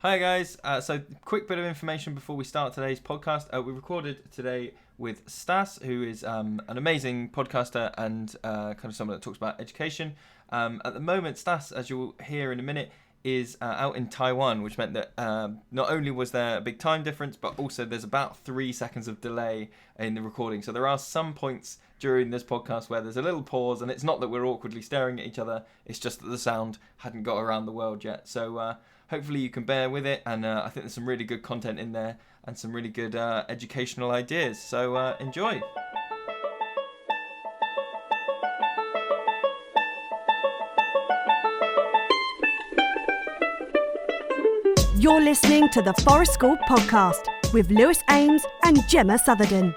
Hi guys, so quick bit of information before we start today's podcast. We recorded today with Stas, who is an amazing podcaster and kind of someone that talks about education. At the moment, Stas, as you'll hear in a minute, is out in Taiwan, which meant that not only was there a big time difference, but also there's about 3 seconds of delay in the recording. So there are some points during this podcast where there's a little pause, and it's not that we're awkwardly staring at each other, it's just that the sound hadn't got around the world yet. So hopefully you can bear with it, and I think there's some really good content in there and some really good educational ideas. So enjoy. You're listening to the Forest School podcast with Lewis Ames and Gemma Southerden.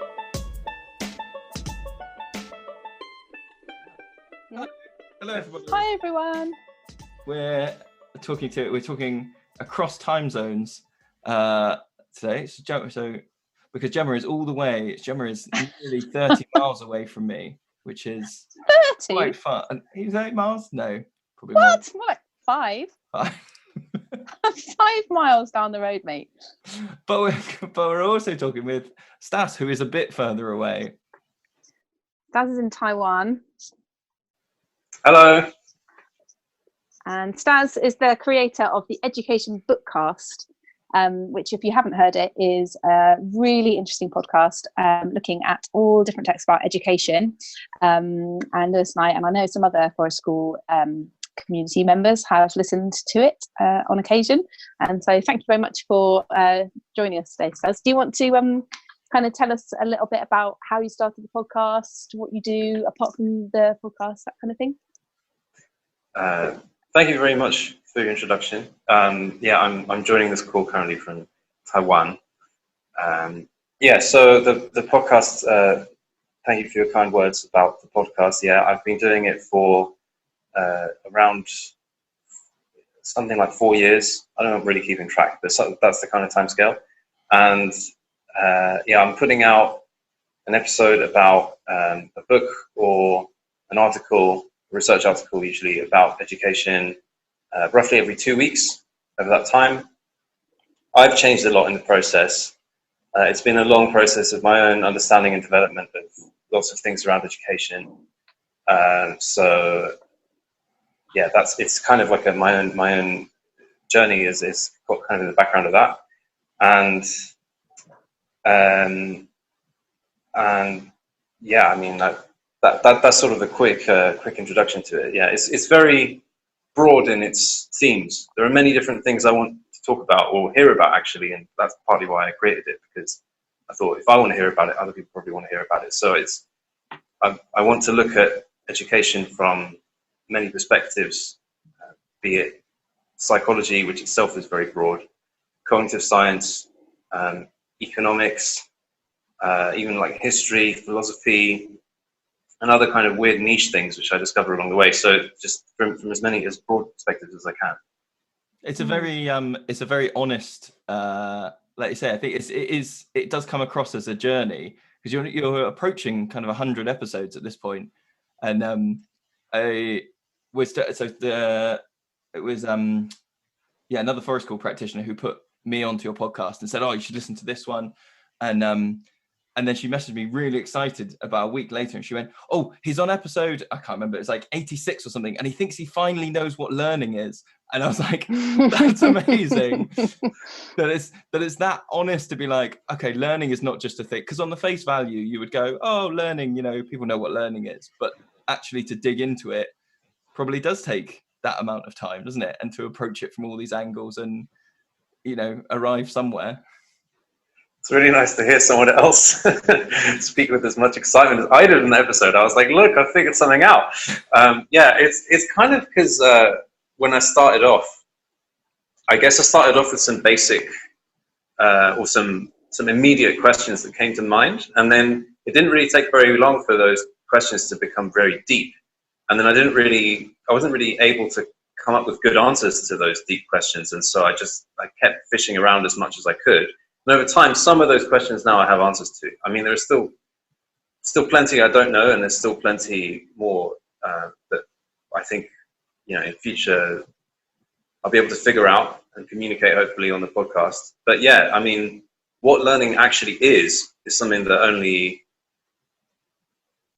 Hello everybody. Hi everyone. We're talking across time zones today. So because Gemma is nearly 30 miles away from me, which is 30? quite fun. And is that 8 miles? No, probably What? More like 5. more. 5 miles down the road, mate. But we're also talking with Stas, who is a bit further away. Stas is in Taiwan. Hello. And Stas is the creator of the Education Bookcast, which, if you haven't heard it, is a really interesting podcast looking at all different texts about education. And Lewis and I know some other Forest School community members have listened to it on occasion. And so thank you very much for joining us today, Stas. Do you want to kind of tell us a little bit about how you started the podcast, what you do apart from the podcast, that kind of thing? Thank you very much for your introduction. I'm joining this call currently from Taiwan. So the podcast, thank you for your kind words about the podcast. Yeah, I've been doing it for around something like 4 years. I don't know, really keeping track, but that's the kind of time scale. And I'm putting out an episode about a book or an article, research article usually, about education roughly every 2 weeks over that time. I've changed a lot in the process. It's been a long process of my own understanding and development of lots of things around education. It's kind of like my own journey is got kind of in the background of that. That's sort of a quick introduction to it. Yeah, it's very broad in its themes. There are many different things I want to talk about or hear about, actually, and that's partly why I created it, because I thought if I want to hear about it, other people probably want to hear about it. So I want to look at education from many perspectives, be it psychology, which itself is very broad, cognitive science, economics, even like history, philosophy, and other kind of weird niche things which I discover along the way. So just from as many as broad perspectives as I can. It's a very honest, like you say. I think it does come across as a journey, because you're approaching kind of 100 episodes at this point, and it was another Forest School practitioner who put me onto your podcast and said, "Oh, you should listen to this one," and then she messaged me really excited about a week later, and she went, "Oh, he's on episode, I can't remember, it's like 86 or something, and he thinks he finally knows what learning is." And I was like, that's amazing. that it's that honest to be like, okay, learning is not just a thing. Because on the face value, you would go, oh, learning, people know what learning is. But actually to dig into it probably does take that amount of time, doesn't it? And to approach it from all these angles and, arrive somewhere. It's really nice to hear someone else speak with as much excitement as I did in the episode. I was like, look, I figured something out. It's kind of because when I started off, I guess I started off with some basic or some immediate questions that came to mind. And then it didn't really take very long for those questions to become very deep. And then I wasn't really able to come up with good answers to those deep questions. And so I kept fishing around as much as I could. And over time, some of those questions now I have answers to. I mean, there's still plenty I don't know, and there's still plenty more that I think, in future I'll be able to figure out and communicate hopefully on the podcast. But yeah, I mean, what learning actually is something that only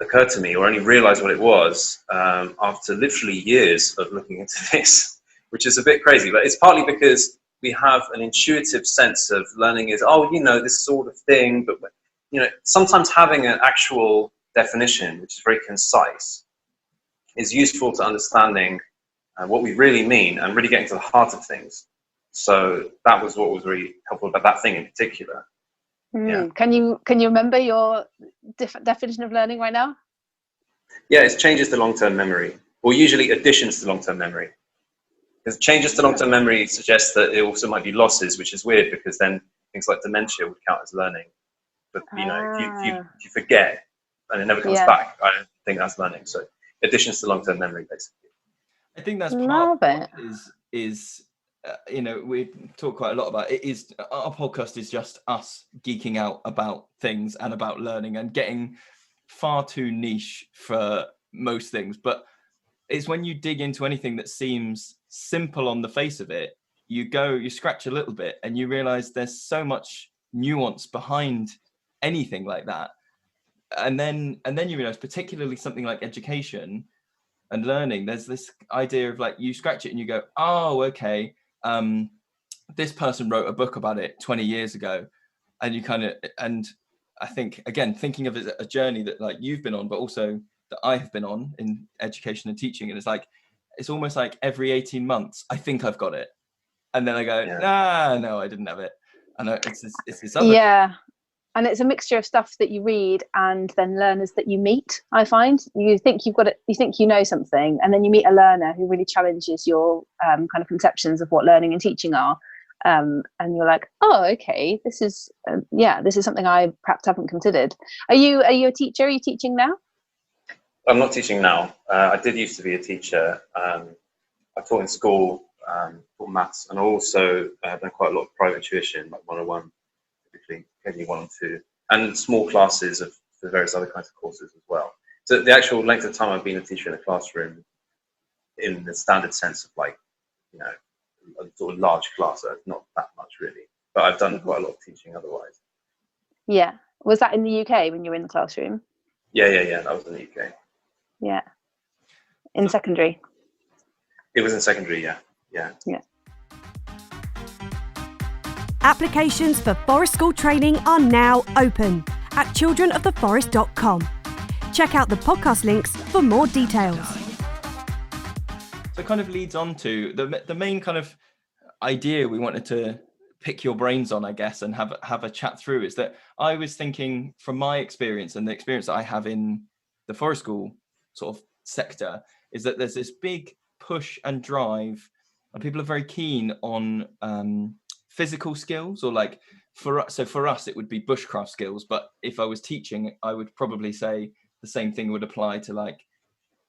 occurred to me, or only realized what it was after literally years of looking into this, which is a bit crazy. But it's partly because we have an intuitive sense of learning is, this sort of thing. But, sometimes having an actual definition, which is very concise, is useful to understanding what we really mean and really getting to the heart of things. So that was what was really helpful about that thing in particular. Yeah. Can you remember your definition of learning right now? Yeah, it's changes to long-term memory, or usually additions to long-term memory. Because changes to long-term memory suggests that it also might be losses, which is weird because then things like dementia would count as learning. But if you forget and it never comes back, I don't think that's learning. So additions to long-term memory, basically. I think that's part of what is we talk quite a lot about it. Is our podcast is just us geeking out about things and about learning and getting far too niche for most things, but it's when you dig into anything that seems simple on the face of it, you scratch a little bit and you realize there's so much nuance behind anything like that, and then you realize, particularly something like education and learning, there's this idea of like, you scratch it and you go, oh, okay, this person wrote a book about it 20 years ago, and I think, again, thinking of it as a journey that like you've been on, but also that I have been on in education and teaching, and it's almost like every 18 months I think I've got it, and then I go, no, I didn't have it, and it's this other and it's a mixture of stuff that you read and then learners that you meet. I find you think you've got it, you think you know something, and then you meet a learner who really challenges your kind of conceptions of what learning and teaching are, and you're like, oh, okay, this is something I perhaps haven't considered. Are you a teacher? Are you teaching now? I'm not teaching now. I did used to be a teacher. I taught in school, taught maths, and also done quite a lot of private tuition, like 101, typically only 1 or 2, and small classes of the various other kinds of courses as well. So the actual length of time I've been a teacher in a classroom, in the standard sense of like, a sort of large class, not that much really. But I've done quite a lot of teaching otherwise. Yeah. Was that in the UK when you were in the classroom? Yeah. That was in the UK. Yeah. In secondary? It was in secondary, yeah. Applications for Forest School training are now open at childrenoftheforest.com. Check out the podcast links for more details. So it kind of leads on to the main kind of idea we wanted to pick your brains on, I guess, and have a chat through, is that I was thinking, from my experience and the experience that I have in the Forest School sort of sector, is that there's this big push and drive, and people are very keen on physical skills, or like for us it would be bushcraft skills, but if I was teaching, I would probably say the same thing would apply to, like,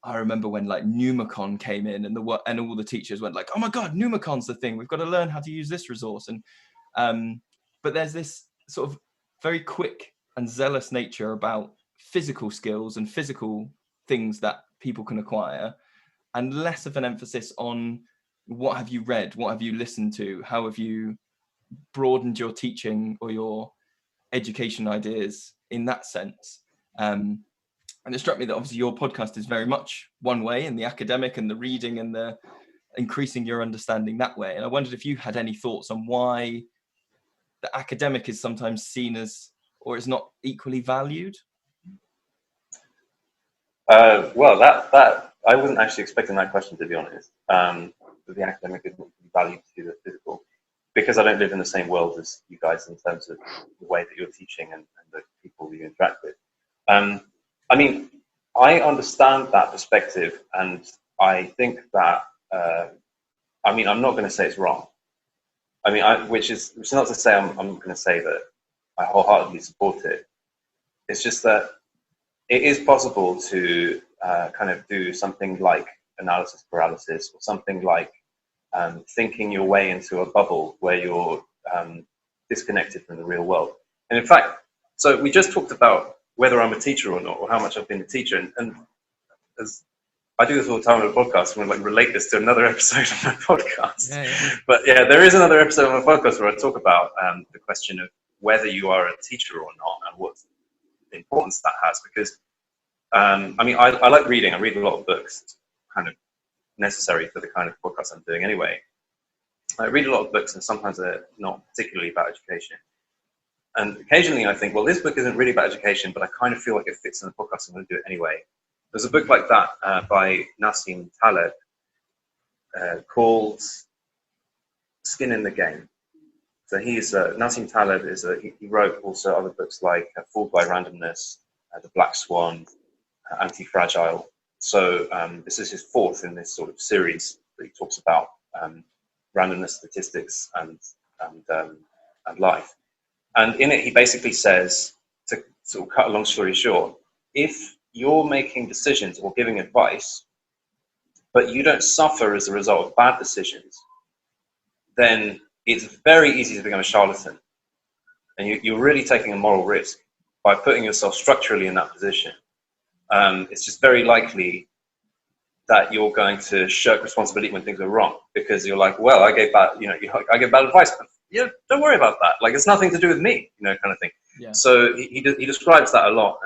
I remember when like Numicon came in and all the teachers went like, oh my God, Numicon's the thing, we've got to learn how to use this resource. And but there's this sort of very quick and zealous nature about physical skills and physical things that people can acquire, and less of an emphasis on what have you read, what have you listened to, how have you broadened your teaching or your education ideas in that sense. And it struck me that obviously your podcast is very much one way, in the academic and the reading and the increasing your understanding that way. And I wondered if you had any thoughts on why the academic is sometimes seen as, or is not equally valued. Well, that I wasn't actually expecting that question, to be honest. That the academic is not valued to the physical, because I don't live in the same world as you guys in terms of the way that you're teaching and the people you interact with. I mean, I understand that perspective, and I think that, I mean, I'm not going to say it's wrong. I mean, which is not to say I'm going to say that I wholeheartedly support it. It's just that it is possible to kind of do something like analysis paralysis, or something like thinking your way into a bubble where you're disconnected from the real world. And in fact, so we just talked about whether I'm a teacher or not, or how much I've been a teacher. And as I do this all the time on the podcast. I'm going to like relate this to another episode of my podcast. Yeah. But yeah, there is another episode of my podcast where I talk about the question of whether you are a teacher or not and what importance that has. Because, I mean, I like reading. I read a lot of books. It's kind of necessary for the kind of podcast I'm doing anyway. I read a lot of books, and sometimes they're not particularly about education. And occasionally I think, well, this book isn't really about education, but I kind of feel like it fits in the podcast. I'm going to do it anyway. There's a book like that by Nassim Taleb called Skin in the Game. So Nassim Taleb he wrote also other books like Fooled by Randomness, The Black Swan, Anti-Fragile. So this is his fourth in this sort of series that he talks about randomness, statistics, and life. And in it, he basically says, to sort of cut a long story short, if you're making decisions or giving advice, but you don't suffer as a result of bad decisions, then it's very easy to become a charlatan. And you're really taking a moral risk by putting yourself structurally in that position. It's just very likely that you're going to shirk responsibility when things are wrong, because you're like, well, I gave bad advice, but yeah, don't worry about that. Like, it's nothing to do with me, kind of thing. Yeah. So he describes that a lot.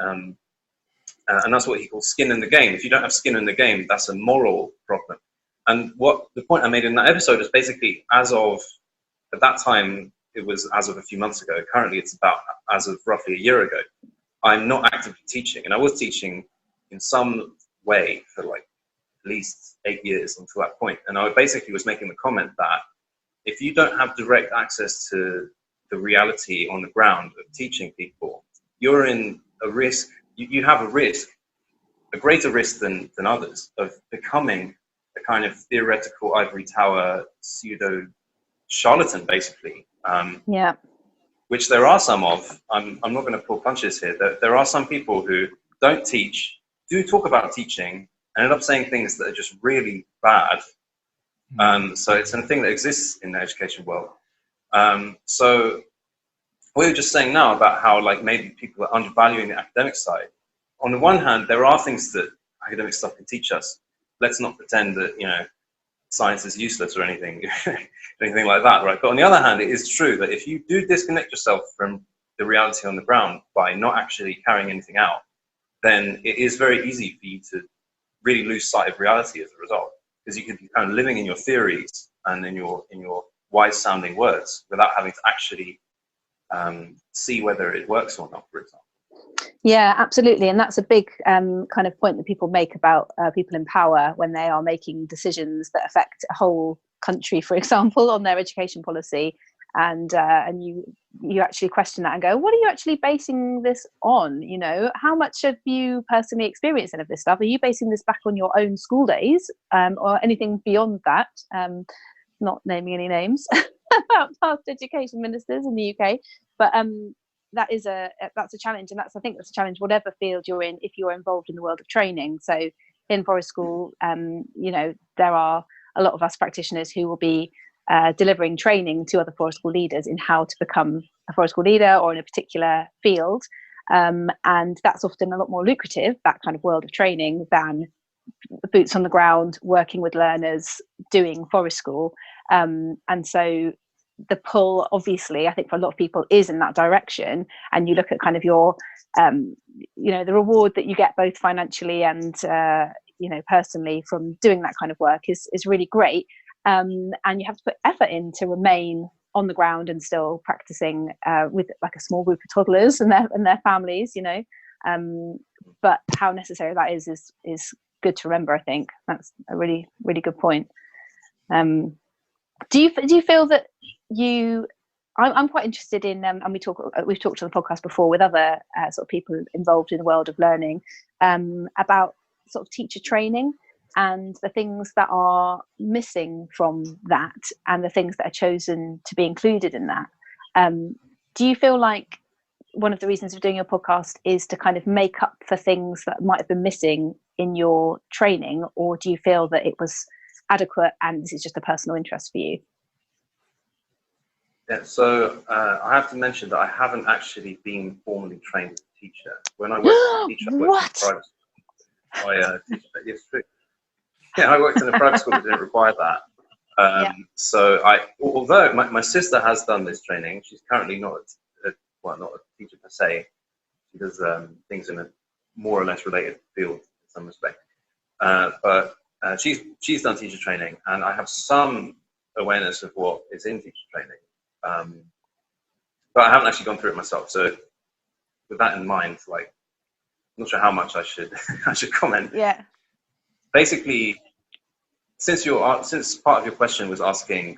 And that's what he calls skin in the game. If you don't have skin in the game, that's a moral problem. And what the point I made in that episode is basically, at that time, it was as of a few months ago. Currently, it's about as of roughly a year ago. I'm not actively teaching, and I was teaching in some way for like at least 8 years until that point. And I basically was making the comment that if you don't have direct access to the reality on the ground of teaching people, you're in a risk. You have a risk, a greater risk than others, of becoming a kind of theoretical ivory tower pseudo charlatan, basically. Which there are some of. I'm not going to pull punches here. There are some people who don't teach, do talk about teaching, and end up saying things that are just really bad. So it's a thing that exists in the education world. So we were just saying now about how like maybe people are undervaluing the academic side. On the one hand, there are things that academic stuff can teach us. Let's not pretend that science is useless or anything like that, right? But on the other hand, it is true that if you do disconnect yourself from the reality on the ground by not actually carrying anything out, then it is very easy for you to really lose sight of reality as a result, because you could be kind of living in your theories and in your wise sounding words without having to actually see whether it works or not, for example. Yeah, absolutely. And that's a big kind of point that people make about people in power when they are making decisions that affect a whole country, for example, on their education policy. And you actually question that and go, what are you actually basing this on? How much have you personally experienced any of this stuff? Are you basing this back on your own school days or anything beyond that? Not naming any names about past education ministers in the UK, but that's a challenge, and I think that's a challenge whatever field you're in if you're involved in the world of training. So in forest school, there are a lot of us practitioners who will be delivering training to other forest school leaders in how to become a forest school leader or in a particular field, and that's often a lot more lucrative, that kind of world of training, than boots on the ground working with learners doing forest school. And so the pull, obviously, I think for a lot of people is in that direction. And you look at kind of your the reward that you get both financially and personally from doing that kind of work is really great, and you have to put effort in to remain on the ground and still practicing with like a small group of toddlers and their families, but how necessary that is good to remember. I think that's a really, really good point. Do you feel that I'm quite interested in, and we've talked on the podcast before with other sort of people involved in the world of learning, about sort of teacher training and the things that are missing from that and the things that are chosen to be included in that. Do you feel like one of the reasons for doing your podcast is to kind of make up for things that might have been missing in your training, or do you feel that it was adequate and this is just a personal interest for you? Yeah, so I have to mention that I haven't actually been formally trained as a teacher. When I worked as a teacher, I worked in private school. It's true. Yeah, I worked in a private school that didn't require that. So although my sister has done this training, she's currently not not a teacher per se. She does things in a more or less related field in some respect. But she's done teacher training, and I have some awareness of what is in teacher training. But I haven't actually gone through it myself. So with that in mind, like, I'm not sure how much I should comment. Yeah. Basically, since part of your question was asking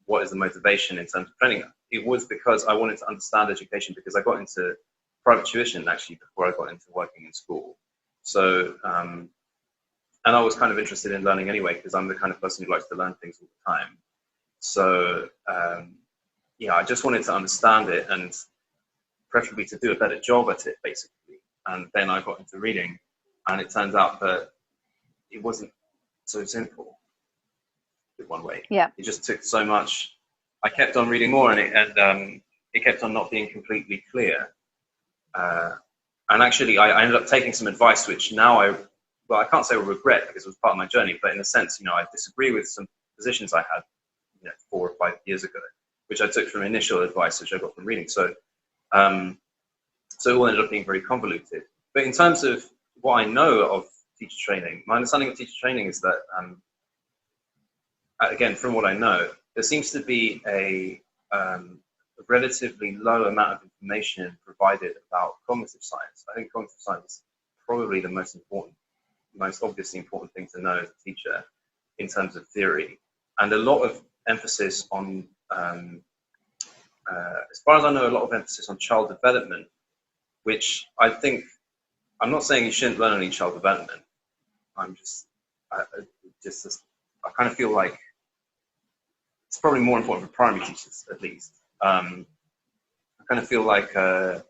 what is the motivation in terms of training, it was because I wanted to understand education, because I got into private tuition actually before I got into working in school. So, and I was kind of interested in learning anyway, because I'm the kind of person who likes to learn things all the time. So, I just wanted to understand it, and preferably to do a better job at it, basically. And then I got into reading, and it turns out that it wasn't so simple in one way. Yeah. It just took so much. I kept on reading more, and it kept on not being completely clear. And actually, I ended up taking some advice, which now I can't say I regret, because it was part of my journey, but in a sense, I disagree with some positions I had, 4 or 5 years ago, which I took from initial advice, which I got from reading. So it all ended up being very convoluted. But in terms of what I know of teacher training, my understanding of teacher training is that, again, from what I know, there seems to be a relatively low amount of information provided about cognitive science. I think cognitive science is probably the most obviously important thing to know as a teacher in terms of theory, and a lot of emphasis on, as far as I know, a lot of emphasis on child development, which I think, I'm not saying you shouldn't learn any child development. I kind of feel like it's probably more important for primary teachers, at least. I kind of feel like there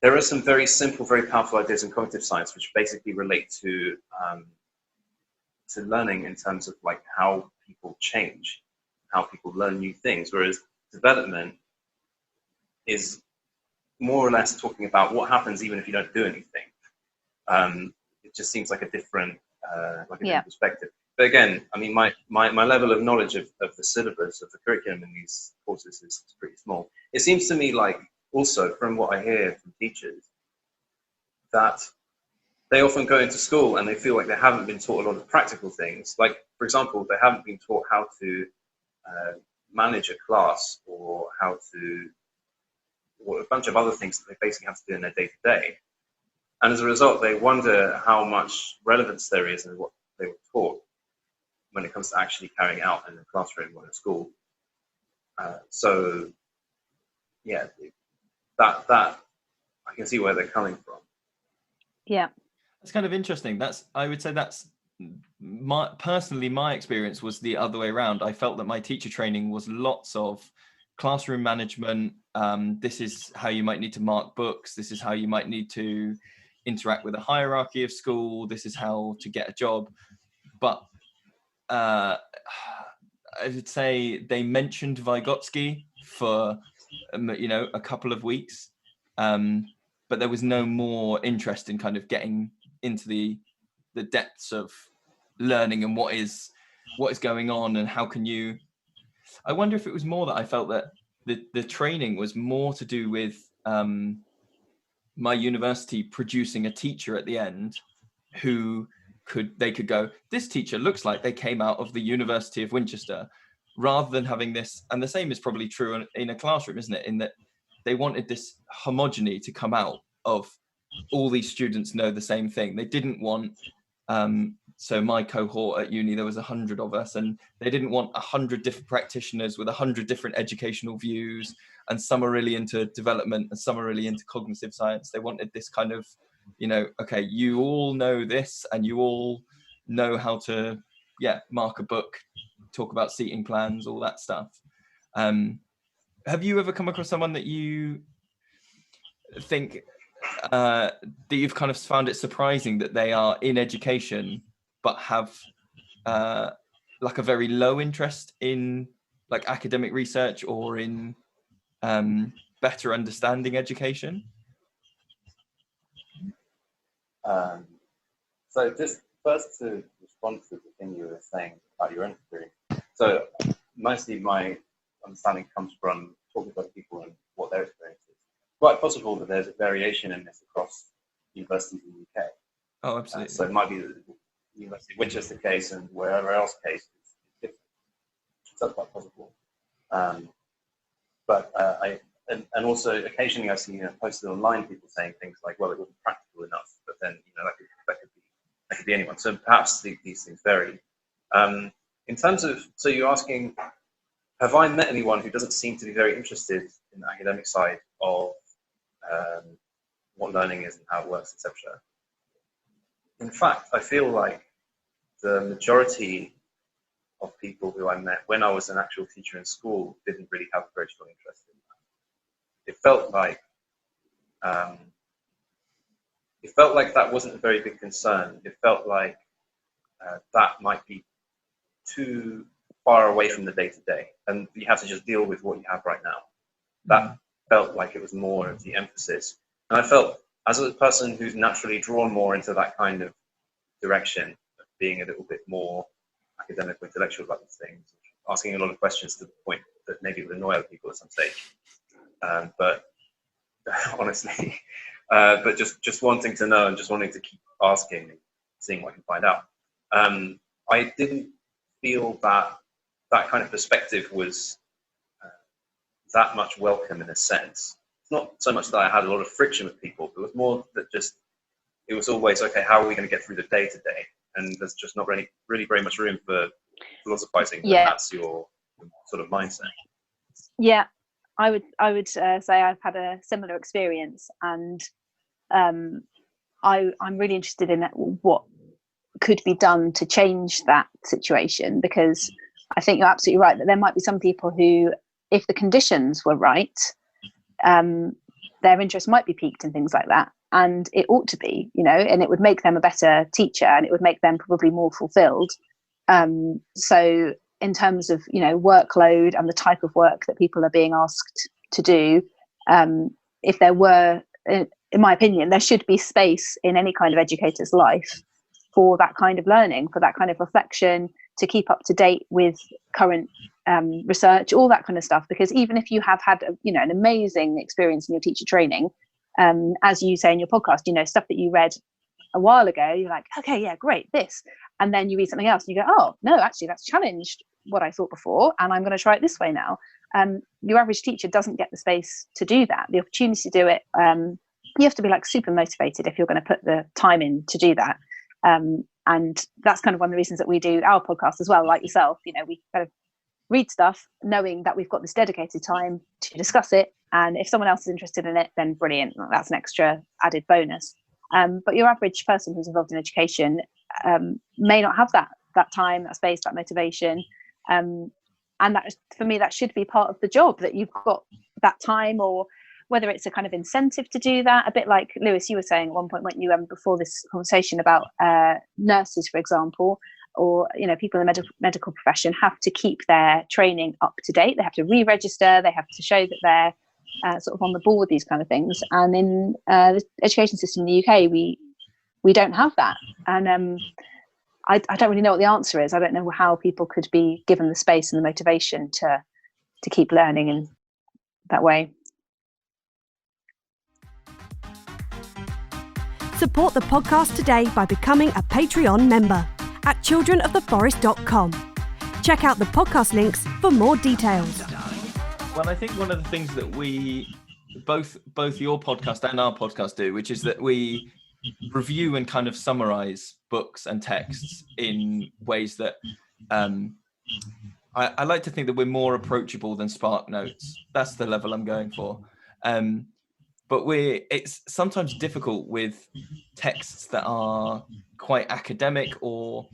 are some very simple, very powerful ideas in cognitive science which basically relate to learning in terms of like how people change, how people learn new things, whereas development is more or less talking about what happens even if you don't do anything. It just seems like a different perspective. But again, I mean, my level of knowledge of the syllabus, of the curriculum in these courses is pretty small. It seems to me like, also from what I hear from teachers, that they often go into school and they feel like they haven't been taught a lot of practical things. Like, for example, they haven't been taught how to manage a class, or a bunch of other things that they basically have to do in their day-to-day. And as a result, they wonder how much relevance there is in what they were taught when it comes to actually carrying out in the classroom or in school. That I can see where they're coming from. Yeah, that's kind of interesting. I would say that's my experience was the other way around. I felt that my teacher training was lots of classroom management. This is how you might need to mark books. This is how you might need to interact with a hierarchy of school. This is how to get a job. But I would say they mentioned Vygotsky for a couple of weeks, but there was no more interest in kind of getting into the depths of learning and what is going on and how can you. I wonder if it was more that I felt that the training was more to do with my university producing a teacher at the end who could go, this teacher looks like they came out of the University of Winchester, rather than having this. And the same is probably true in a classroom, isn't it? In that they wanted this homogeny to come out of all these students know the same thing. They didn't want, so my cohort at uni, there was 100 of us, and they didn't want 100 different practitioners with 100 different educational views, and some are really into development and some are really into cognitive science. They wanted this kind of, okay, you all know this and you all know how to, mark a book, talk about seating plans, all that stuff. Have you ever come across someone that you think that you've kind of found it surprising that they are in education but have like a very low interest in like academic research or in better understanding education? So just first to response to the thing you were saying about your own experience. So mostly my understanding comes from talking to other people and what their experience is. Quite possible that there's a variation in this across universities in the UK. Oh, absolutely. So it might be the University of Winchester case and wherever else case is different. So that's quite possible. But and also occasionally I see posted online people saying things like, well, it wasn't practical enough, but then that could be anyone. So perhaps these things vary. In terms of, so you're asking, have I met anyone who doesn't seem to be very interested in the academic side of what learning is and how it works, etc.? In fact, I feel like the majority of people who I met when I was an actual teacher in school didn't really have a very strong interest in that. It felt like that wasn't a very big concern. It felt like that might be too far away from the day-to-day, and you have to just deal with what you have right now. That felt like it was more of the emphasis. And I felt, as a person who's naturally drawn more into that kind of direction, of being a little bit more academic or intellectual about these things, asking a lot of questions to the point that maybe would annoy other people at some stage. But honestly, but just wanting to know and just wanting to keep asking and seeing what I can find out. I didn't feel that kind of perspective was that much welcome in a sense. It's not so much that I had a lot of friction with people, but it was more that just, it was always, okay, how are we going to get through the day to day? And there's just not really very much room for philosophizing. Yeah. That's your sort of mindset. Yeah, I would say I've had a similar experience, and I'm really interested in what could be done to change that situation, because I think you're absolutely right that there might be some people who, if the conditions were right, their interest might be piqued and things like that, and it ought to be, and it would make them a better teacher, and it would make them probably more fulfilled. So in terms of workload and the type of work that people are being asked to do, if there were, in my opinion, there should be space in any kind of educator's life for that kind of learning, for that kind of reflection, to keep up to date with current research, all that kind of stuff. Because even if you have had an amazing experience in your teacher training, as you say in your podcast, stuff that you read a while ago, you're like, okay, yeah, great, this, and then you read something else and you go, oh no, actually that's challenged what I thought before, and I'm going to try it this way now. Your average teacher doesn't get the space to do that, the opportunity to do it. You have to be like super motivated if you're going to put the time in to do that. And that's kind of one of the reasons that we do our podcast as well, like yourself. We kind of read stuff knowing that we've got this dedicated time to discuss it, and if someone else is interested in it, then brilliant, that's an extra added bonus. But your average person who's involved in education may not have that time, that space, that motivation, and that, for me, that should be part of the job, that you've got that time, or whether it's a kind of incentive to do that, a bit like Lewis, you were saying at one point, weren't you, before this conversation, about nurses, for example, or people in the medical profession have to keep their training up to date. They have to re-register. They have to show that they're sort of on the ball with these kind of things. And in the education system in the UK, we don't have that. And I don't really know what the answer is. I don't know how people could be given the space and the motivation to keep learning in that way. Support the podcast today by becoming a Patreon member at childrenoftheforest.com. Check out the podcast links for more details. Well, I think one of the things that we, both your podcast and our podcast do, which is that we review and kind of summarize books and texts in ways that I like to think that we're more approachable than Spark Notes. That's the level I'm going for. But it's sometimes difficult with texts that are quite academic, or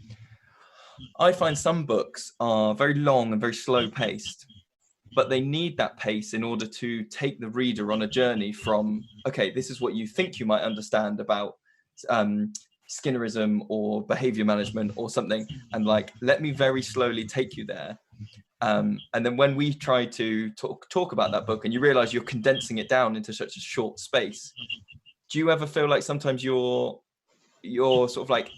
I find some books are very long and very slow paced, but they need that pace in order to take the reader on a journey from, okay, this is what you think you might understand about Skinnerism or behavior management or something, and like, let me very slowly take you there. And then when we try to talk about that book and you realize you're condensing it down into such a short space, do you ever feel like sometimes you're sort of like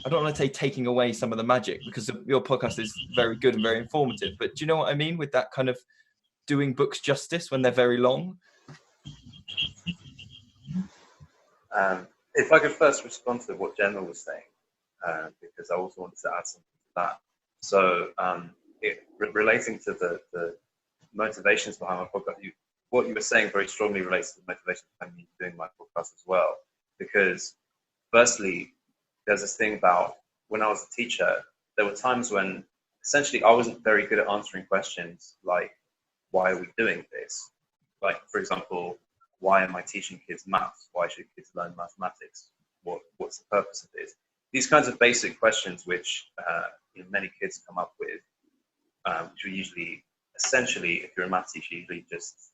I don't want to say taking away some of the magic, because your podcast is very good and very informative, but do you know what I mean with that kind of doing books justice when they're very long? If I could first respond to what Gemma was saying, because I also wanted to add something to that. So relating to the motivations behind my podcast, what you were saying very strongly relates to the motivation behind me doing my podcast as well. Because firstly, there's this thing about when I was a teacher, there were times when essentially I wasn't very good at answering questions like, why are we doing this? Like, for example, why am I teaching kids maths? Why should kids learn mathematics? What's the purpose of this? These kinds of basic questions which many kids come up with, which we usually, essentially, if you're a maths teacher, you usually just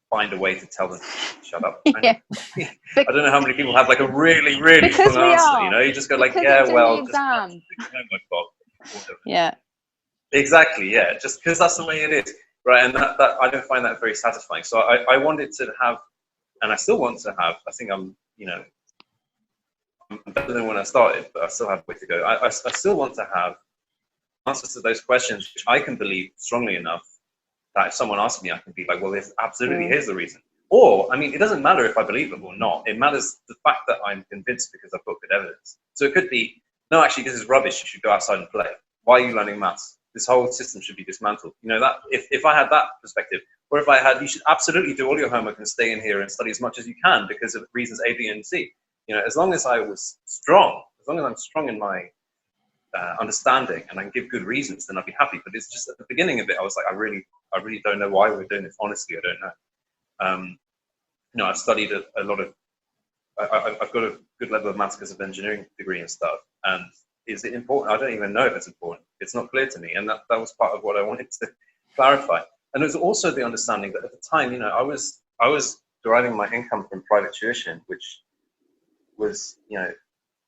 find a way to tell them to shut up. Yeah. I don't know how many people have like a really, really strong answer. You know, you just go like, yeah, well, just homework, Bob. Yeah. Exactly. Yeah. Just because that's the way it is, right? And that I don't find that very satisfying. So I wanted to have, and I still want to have. I think I'm better than when I started, but I still have a way to go. I still want to have answers to those questions, which I can believe strongly enough that if someone asks me, I can be like, well, here's the reason. Or, I mean, it doesn't matter if I believe them or not. It matters the fact that I'm convinced because I've got good evidence. So it could be, no, actually, this is rubbish. You should go outside and play. Why are you learning maths? This whole system should be dismantled. You know, that if I had that perspective, or if I had, you should absolutely do all your homework and stay in here and study as much as you can because of reasons A, B, and C. You know, as long as I was strong, as long as I'm strong in my understanding and I can give good reasons, then I'd be happy. But it's just at the beginning of it, I was like, I really don't know why we're doing this. Honestly, I don't know. I've studied a lot of, I've got a good level of maths because of engineering degree and stuff. And is it important? I don't even know if it's important. It's not clear to me. And that was part of what I wanted to clarify. And it was also the understanding that at the time, you know, I was deriving my income from private tuition, which was, you know,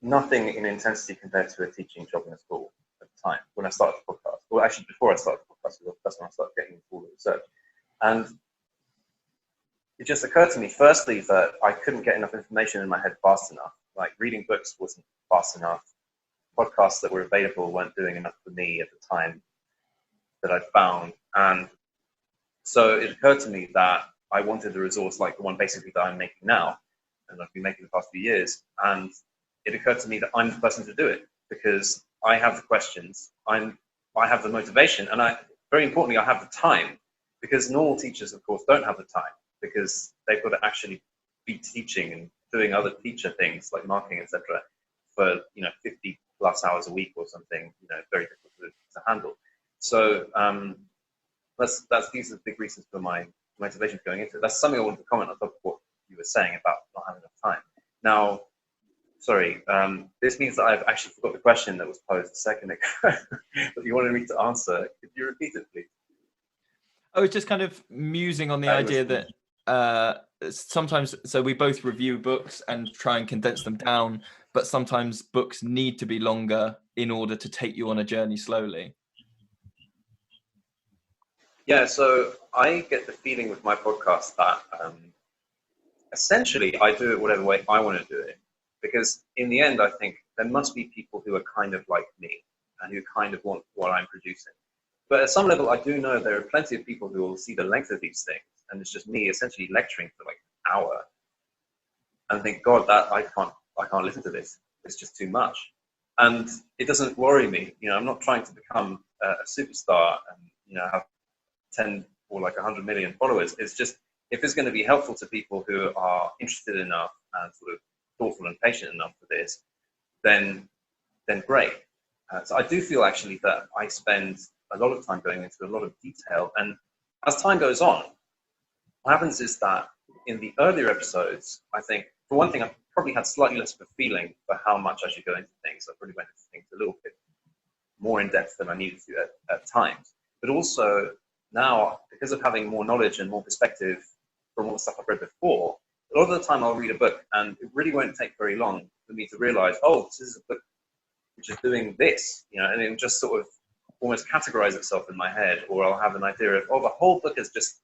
nothing in intensity compared to a teaching job in a school at the time when I started the podcast. Well, actually, before I started the podcast, that's when I started getting into all the research. And it just occurred to me, firstly, that I couldn't get enough information in my head fast enough. Like, reading books wasn't fast enough. Podcasts that were available weren't doing enough for me at the time that I'd found. And so it occurred to me that I wanted a resource like the one basically that I'm making now, and I've been making the past few years. And it occurred to me that I'm the person to do it because I have the questions, I have the motivation, and very importantly, I have the time, because normal teachers, of course, don't have the time because they've got to actually be teaching and doing other teacher things like marketing, etc., for 50 plus hours a week or something, very difficult to handle. So these are big reasons for my motivation going into it. That's something I wanted to comment on top of what you were saying about not having enough time. Now, sorry, this means that I've actually forgot the question that was posed a second ago that you wanted me to answer. Could you repeat it, please? I was just kind of musing on the idea that sometimes, so we both review books and try and condense them down, but sometimes books need to be longer in order to take you on a journey slowly. Yeah, so I get the feeling with my podcast that essentially I do it whatever way I want to do it. Because in the end, I think there must be people who are kind of like me and who kind of want what I'm producing. But at some level, I do know there are plenty of people who will see the length of these things, and it's just me essentially lecturing for like an hour, and think, God, that I can't listen to this. It's just too much. And it doesn't worry me. I'm not trying to become a superstar and have 10 or like 100 million followers. It's just, if it's going to be helpful to people who are interested enough and sort of thoughtful and patient enough for this, then great. So I do feel actually that I spend a lot of time going into a lot of detail, and as time goes on, what happens is that in the earlier episodes, I think, for one thing, I probably had slightly less of a feeling for how much I should go into things. I probably went into things a little bit more in depth than I needed to at times. But also now, because of having more knowledge and more perspective from all the stuff I've read before, a lot of the time I'll read a book and it really won't take very long for me to realize, oh, this is a book which is doing this, and it just sort of almost categorize itself in my head, or I'll have an idea of, oh, the whole book is just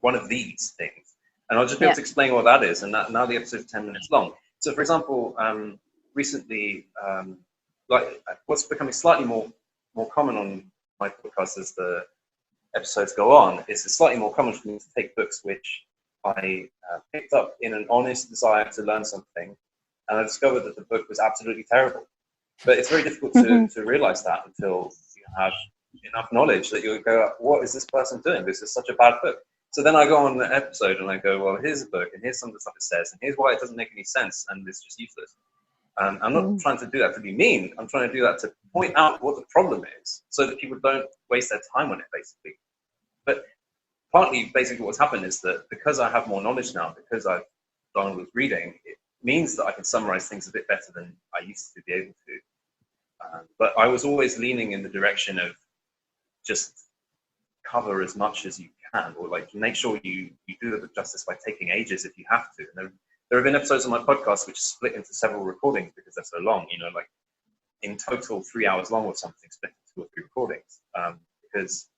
one of these things. And I'll just be able to explain what that is. And now the episode is 10 minutes long. So, for example, recently, like what's becoming slightly more common on my podcast as the episodes go on is it's slightly more common for me to take books which I picked up in an honest desire to learn something, and I discovered that the book was absolutely terrible. But it's very difficult to realize that until you have enough knowledge that you'll go, what is this person doing? This is such a bad book. So then I go on the episode and I go, well, here's a book, and here's some of the stuff it says, and here's why it doesn't make any sense, and it's just useless. I'm not trying to do that to be mean. I'm trying to do that to point out what the problem is so that people don't waste their time on it, basically. But partly, basically, what's happened is that because I have more knowledge now, because I've done with reading, it means that I can summarize things a bit better than I used to be able to. But I was always leaning in the direction of just cover as much as you can, or like make sure you do it justice by taking ages if you have to. And there have been episodes of my podcast which split into several recordings because they're so long, like in total 3 hours long or something, split into 2 or 3 recordings, because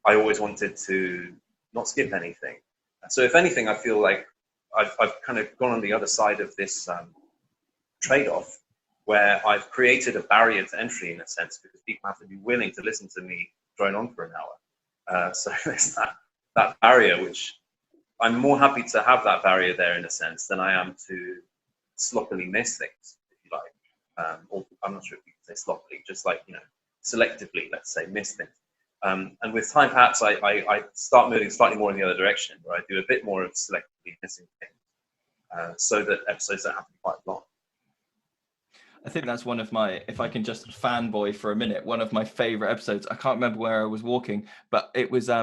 I always wanted to not skip anything. So if anything, I feel like I've kind of gone on the other side of this trade-off, where I've created a barrier to entry in a sense, because people have to be willing to listen to me drone on for an hour. So there's that barrier, which I'm more happy to have that barrier there in a sense than I am to sloppily miss things, if you like. Or I'm not sure if you can say sloppily, just like, selectively, let's say, miss things. And with time, perhaps I start moving slightly more in the other direction, where I do a bit more of selectively missing things, so that episodes don't have to be quite long. I think that's one of my, if I can just fanboy for a minute, one of my favorite episodes. I can't remember where I was walking, but it was, I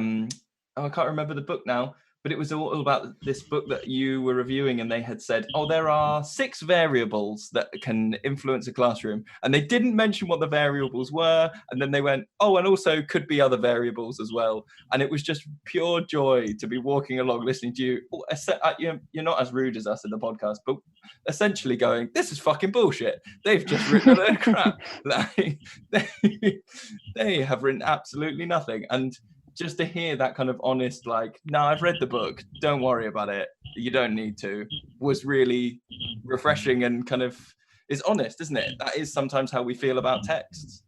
can't remember the book now, but it was all about this book that you were reviewing, and they had said, there are 6 variables that can influence a classroom. And they didn't mention what the variables were. And then they went, and also could be other variables as well. And it was just pure joy to be walking along, listening to you. You're not as rude as us in the podcast, but essentially going, this is fucking bullshit. They've just written a load of crap. Like, they have written absolutely nothing. And just to hear that kind of honest, like, no, I've read the book, don't worry about it, you don't need to, was really refreshing and kind of is honest, isn't it? That is sometimes how we feel about texts.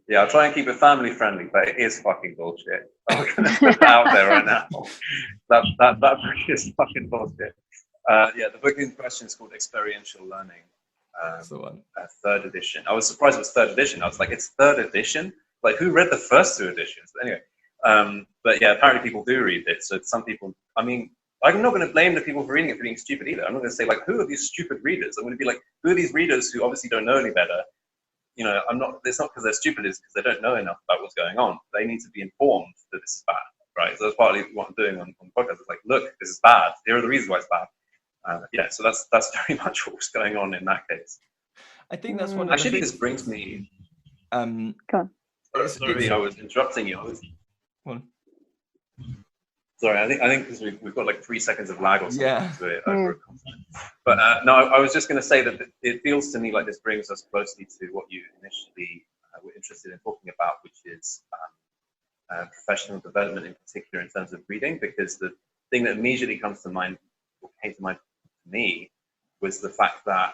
Yeah, I'll try and keep it family friendly, but it is fucking bullshit. I'm going to put that out there right now. That book is fucking bullshit. The book in question is called Experiential Learning. That's the one. 3rd edition. I was surprised it was 3rd edition. I was like, it's 3rd edition? Like, who read the first 2 editions? But anyway, but yeah, apparently people do read it. So some people, I mean, I'm not going to blame the people for reading it for being stupid either. I'm not going to say, like, who are these stupid readers? I'm going to be like, who are these readers who obviously don't know any better? It's not because they're stupid, it's because they don't know enough about what's going on. They need to be informed that this is bad, right? So that's partly what I'm doing on the podcast. It's like, look, this is bad. Here are the reasons why it's bad. So that's very much what was going on in that case. I think that's one. Actually, this brings me. Go on. Sorry, I was interrupting you. Well, sorry, I think because we've got like 3 seconds of lag or something to it. But no, I was just going to say that it feels to me like this brings us closely to what you initially were interested in talking about, which is professional development in particular in terms of reading, because the thing that immediately comes to mind, or came to mind to me, was the fact that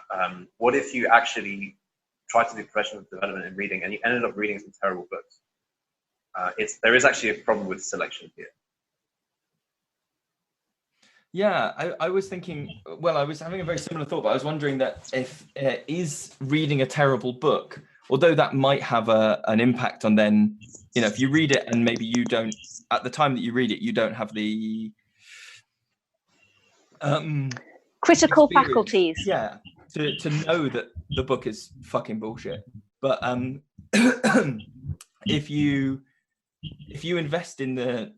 what if you actually tried to do professional development in reading and you ended up reading some terrible books? There is actually a problem with selection here. Yeah, I was thinking, well, I was having a very similar thought, but I was wondering that if is reading a terrible book, although that might have an impact on then, if you read it and maybe you don't, at the time that you read it, you don't have the critical experience. faculties. Yeah, to know that the book is fucking bullshit. But if you invest in the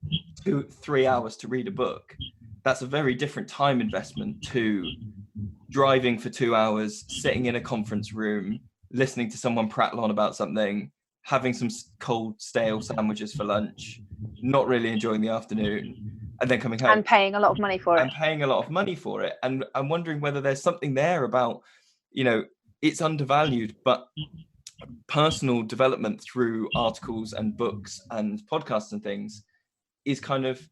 2-3 hours to read a book, that's a very different time investment to driving for 2 hours, sitting in a conference room, listening to someone prattle on about something, having some cold, stale sandwiches for lunch, not really enjoying the afternoon, and then coming home. And paying a lot of money for it. And I'm wondering whether there's something there about, it's undervalued, but personal development through articles and books and podcasts and things is kind of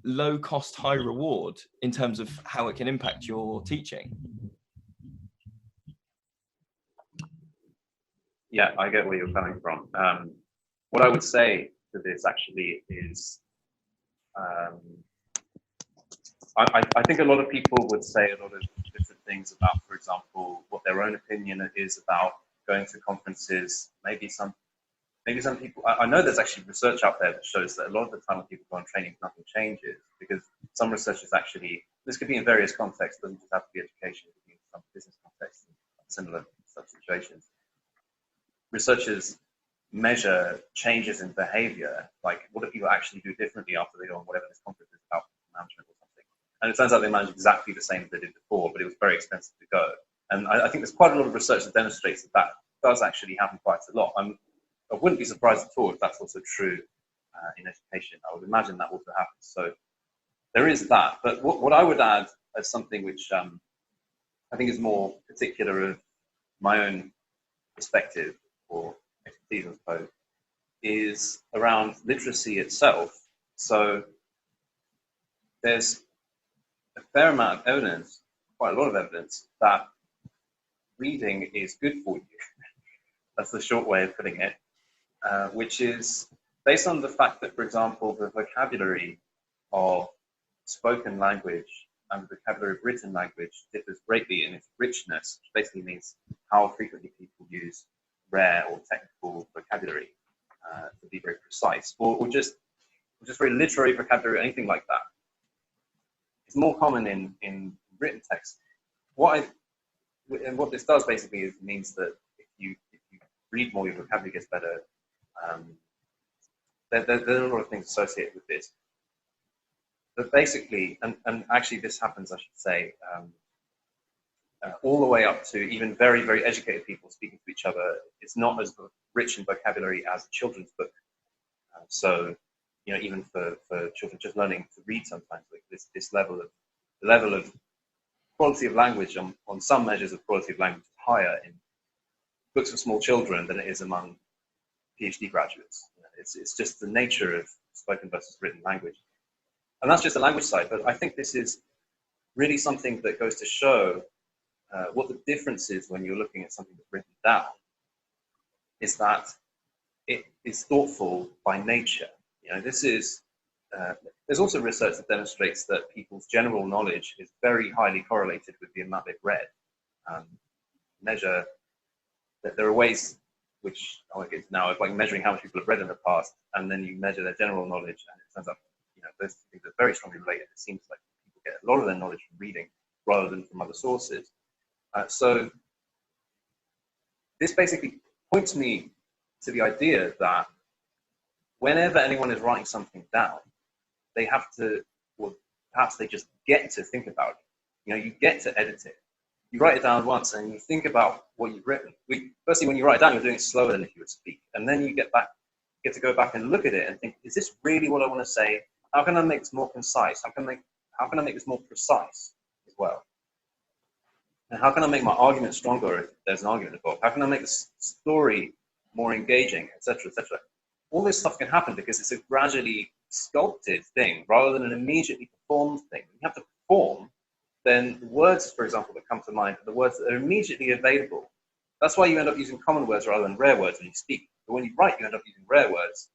low cost, high reward in terms of how it can impact your teaching. Yeah, I get where you're coming from. What I would say to this actually is, I think a lot of people would say a lot of different things about, for example, what their own opinion is about going to conferences. Maybe some people, I know there's actually research out there that shows that a lot of the time when people go on training, nothing changes, because some researchers actually, this could be in various contexts, doesn't just have to be education, it could be in some business contexts, similar such situations. Researchers measure changes in behavior, like what do people actually do differently after they go on whatever this conference is about, management or something. And it turns out they manage exactly the same as they did before, but it was very expensive to go. And I think there's quite a lot of research that demonstrates that that does actually happen quite a lot. I wouldn't be surprised at all if that's also true in education. I would imagine that also happens. So there is that. But what I would add as something which I think is more particular of my own perspective or expertise, I suppose, is around literacy itself. So there's a fair amount of evidence, quite a lot of evidence, that reading is good for you. That's the short way of putting it. Which is based on the fact that, for example, the vocabulary of spoken language and the vocabulary of written language differs greatly in its richness, which basically means how frequently people use rare or technical vocabulary to be very precise, or just very literary vocabulary or anything like that. It's more common in written text. What this does basically is means that if you read more, your vocabulary gets better. There are a lot of things associated with this, but basically, and actually this happens, I should say, all the way up to even very, very educated people speaking to each other. It's not as rich in vocabulary as a children's book. So, even for children just learning to read, sometimes like this level of quality of language on some measures of quality of language is higher in books for small children than it is among PhD graduates. It's just the nature of spoken versus written language. And that's just the language side, but I think this is really something that goes to show what the difference is when you're looking at something that's written down, is that it is thoughtful by nature. There's also research that demonstrates that people's general knowledge is very highly correlated with the amount they've read. Measure that there are ways which I won't get into now, of like measuring how much people have read in the past, and then you measure their general knowledge, and it turns out, those things are very strongly related. It seems like people get a lot of their knowledge from reading rather than from other sources. So this basically points me to the idea that whenever anyone is writing something down, they have to, or perhaps they just get to think about it. You get to edit it. You write it down once and you think about what you've written. Firstly, when you write it down, you're doing it slower than if you would speak. And then you get to go back and look at it and think, is this really what I want to say? How can I make this more concise? How can I make this more precise as well? And how can I make my argument stronger if there's an argument involved? How can I make the story more engaging, etc., etc.? All this stuff can happen because it's a gradually sculpted thing rather than an immediately performed thing. When you have to perform, then the words, for example, that come to mind are the words that are immediately available. That's why you end up using common words rather than rare words when you speak. But when you write, you end up using rare words,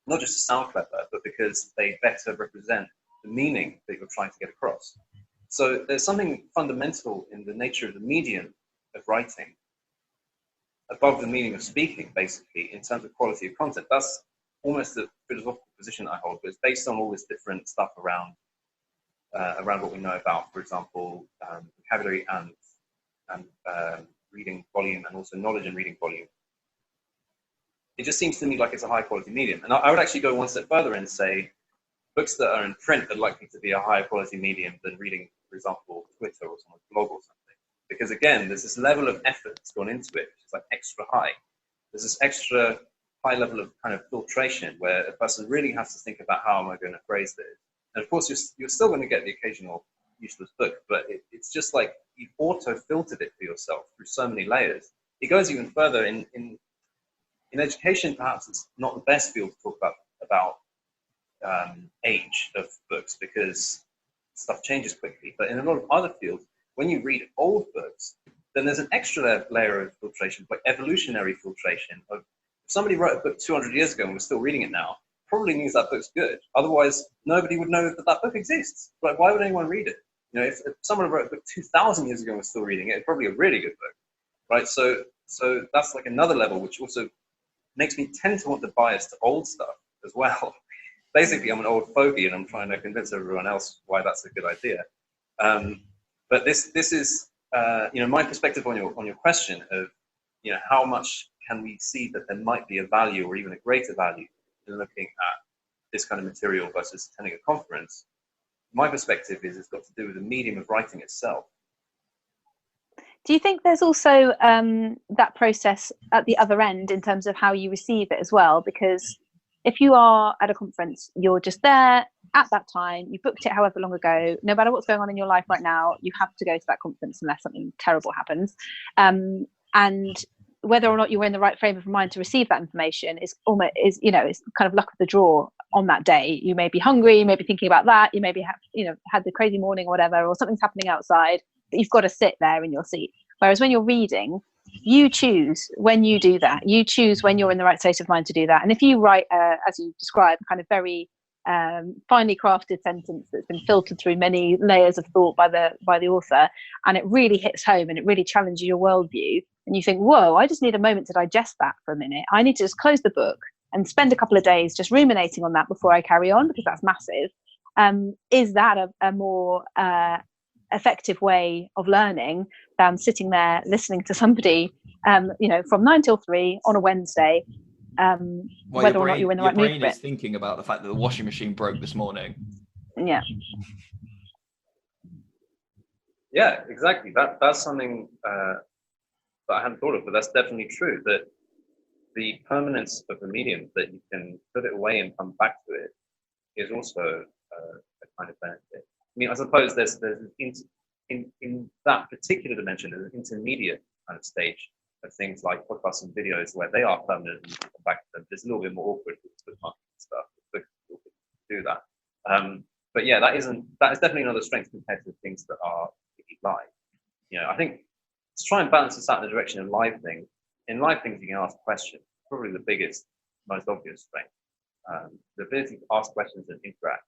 not just to sound clever, but because they better represent the meaning that you're trying to get across. So there's something fundamental in the nature of the medium of writing above the meaning of speaking, basically, in terms of quality of content. That's almost the philosophical position I hold, but it's based on all this different stuff around what we know about, for example, vocabulary and reading volume, and also knowledge and reading volume. It just seems to me like it's a high quality medium. And I would actually go one step further and say books that are in print are likely to be a higher quality medium than reading, for example, Twitter or someone's blog or something. Because again, there's this level of effort that's gone into it, which is like extra high. There's this extra high level of kind of filtration where a person really has to think about how am I going to phrase this. And of course, you're still going to get the occasional useless book, but it's just like you've auto-filtered it for yourself through so many layers. It goes even further. In education, perhaps it's not the best field to talk about age of books because stuff changes quickly. But in a lot of other fields, when you read old books, then there's an extra layer of filtration, like evolutionary filtration. If somebody wrote a book 200 years ago and we're still reading it now, probably means that book's good. Otherwise, nobody would know that book exists. Like, why would anyone read it? If someone wrote a book 2,000 years ago and we're still reading it, it's probably a really good book, right? So that's like another level, which also makes me tend to want to bias to old stuff as well. Basically, I'm an old fogey, and I'm trying to convince everyone else why that's a good idea. But this is my perspective on your question of how much can we see that there might be a value or even a greater value in looking at this kind of material versus attending a conference. My perspective is it's got to do with the medium of writing itself. Do you think there's also that process at the other end in terms of how you receive it as well? Because if you are at a conference, you're just there at that time, you booked it however long ago, no matter what's going on in your life right now, you have to go to that conference unless something terrible happens. And whether or not you were in the right frame of mind to receive that information is it's kind of luck of the draw on that day. You may be hungry, you may be thinking about that, you may be had the crazy morning or whatever, or something's happening outside, but you've got to sit there in your seat. Whereas when you're reading, you choose when you do that. You choose when you're in the right state of mind to do that. And if you write, as you described, kind of very finely crafted sentence that's been filtered through many layers of thought by the author, and it really hits home and it really challenges your worldview, and you think, whoa, I just need a moment to digest that for a minute. I need to just close the book and spend a couple of days just ruminating on that before I carry on, because that's massive. Is that a more effective way of learning than sitting there listening to somebody, from 9 till 3 on a Wednesday, whether or not you're in the right mood for it? Your brain is thinking about the fact that the washing machine broke this morning. Yeah. Yeah, exactly. That's something that I hadn't thought of, but that's definitely true. That the permanence of the medium, that you can put it away and come back to it, is also a kind of benefit. I mean, I suppose there's in that particular dimension, there's an intermediate kind of stage of things like podcasts and videos where they are permanent and you can come back to them. It's a little bit more awkward with bookmarks and stuff. But do that. But yeah, that is definitely another strength compared to things that are live. I think to try and balance this out in the direction of live things. In live things, you can ask questions. Probably the biggest, most obvious strength. The ability to ask questions and interact.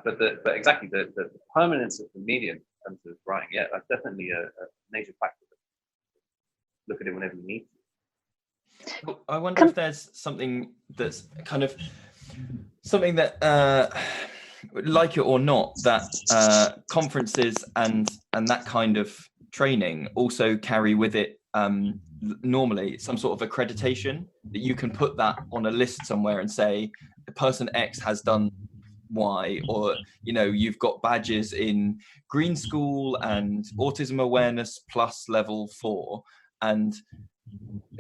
But exactly the permanence of the medium in terms of writing, yeah, that's definitely a major factor. Look at it whenever you need to. I wonder if there's something that's kind of something that, like it or not, that conferences and that kind of training also carry with it normally some sort of accreditation, that you can put that on a list somewhere and say the person X has done Y, or you've got badges in Green School and Autism Awareness Plus level 4, and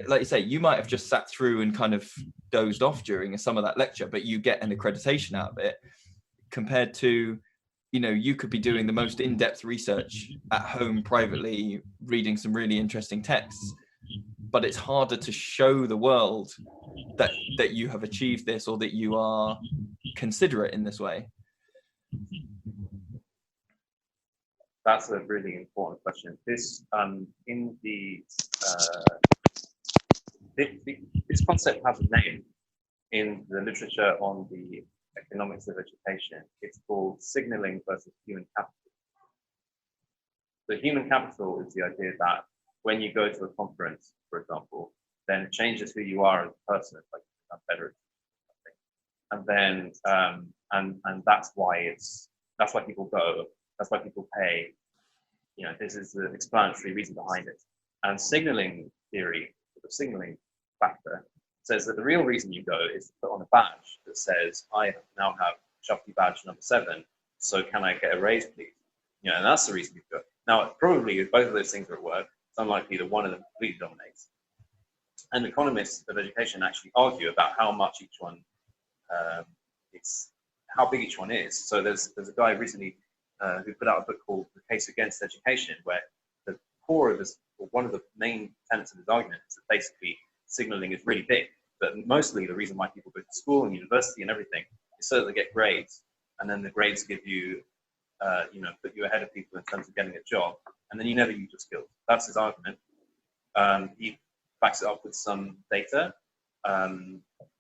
like you say, you might have just sat through and kind of dozed off during some of that lecture, but you get an accreditation out of it, compared to you could be doing the most in-depth research at home privately, reading some really interesting texts, but it's harder to show the world that you have achieved this, or that you are considerate in this way. That's a really important question. This this concept has a name in the literature on the economics of education. It's called signaling versus human capital. The human capital is the idea that when you go to a conference, for example, then it changes who you are as a person. It's like you become better at something. And then and that's why people go. That's why people pay. This is the explanatory reason behind it. And signaling theory, the signaling factor, says that the real reason you go is to put on a badge that says, I now have Shuffy badge number 7, so can I get a raise, please? And that's the reason you go. Now, probably if both of those things are at work, it's unlikely that one of them completely dominates. And economists of education actually argue about how much each one, how big each one is. So there's a guy recently who put out a book called The Case Against Education, where the core of this, or one of the main tenets of his argument, is that basically signaling is really big, but mostly the reason why people go to school and university and everything so that they get grades, and then the grades give you, put you ahead of people in terms of getting a job, and then you never use your skills. That's his argument. He backs it up with some data.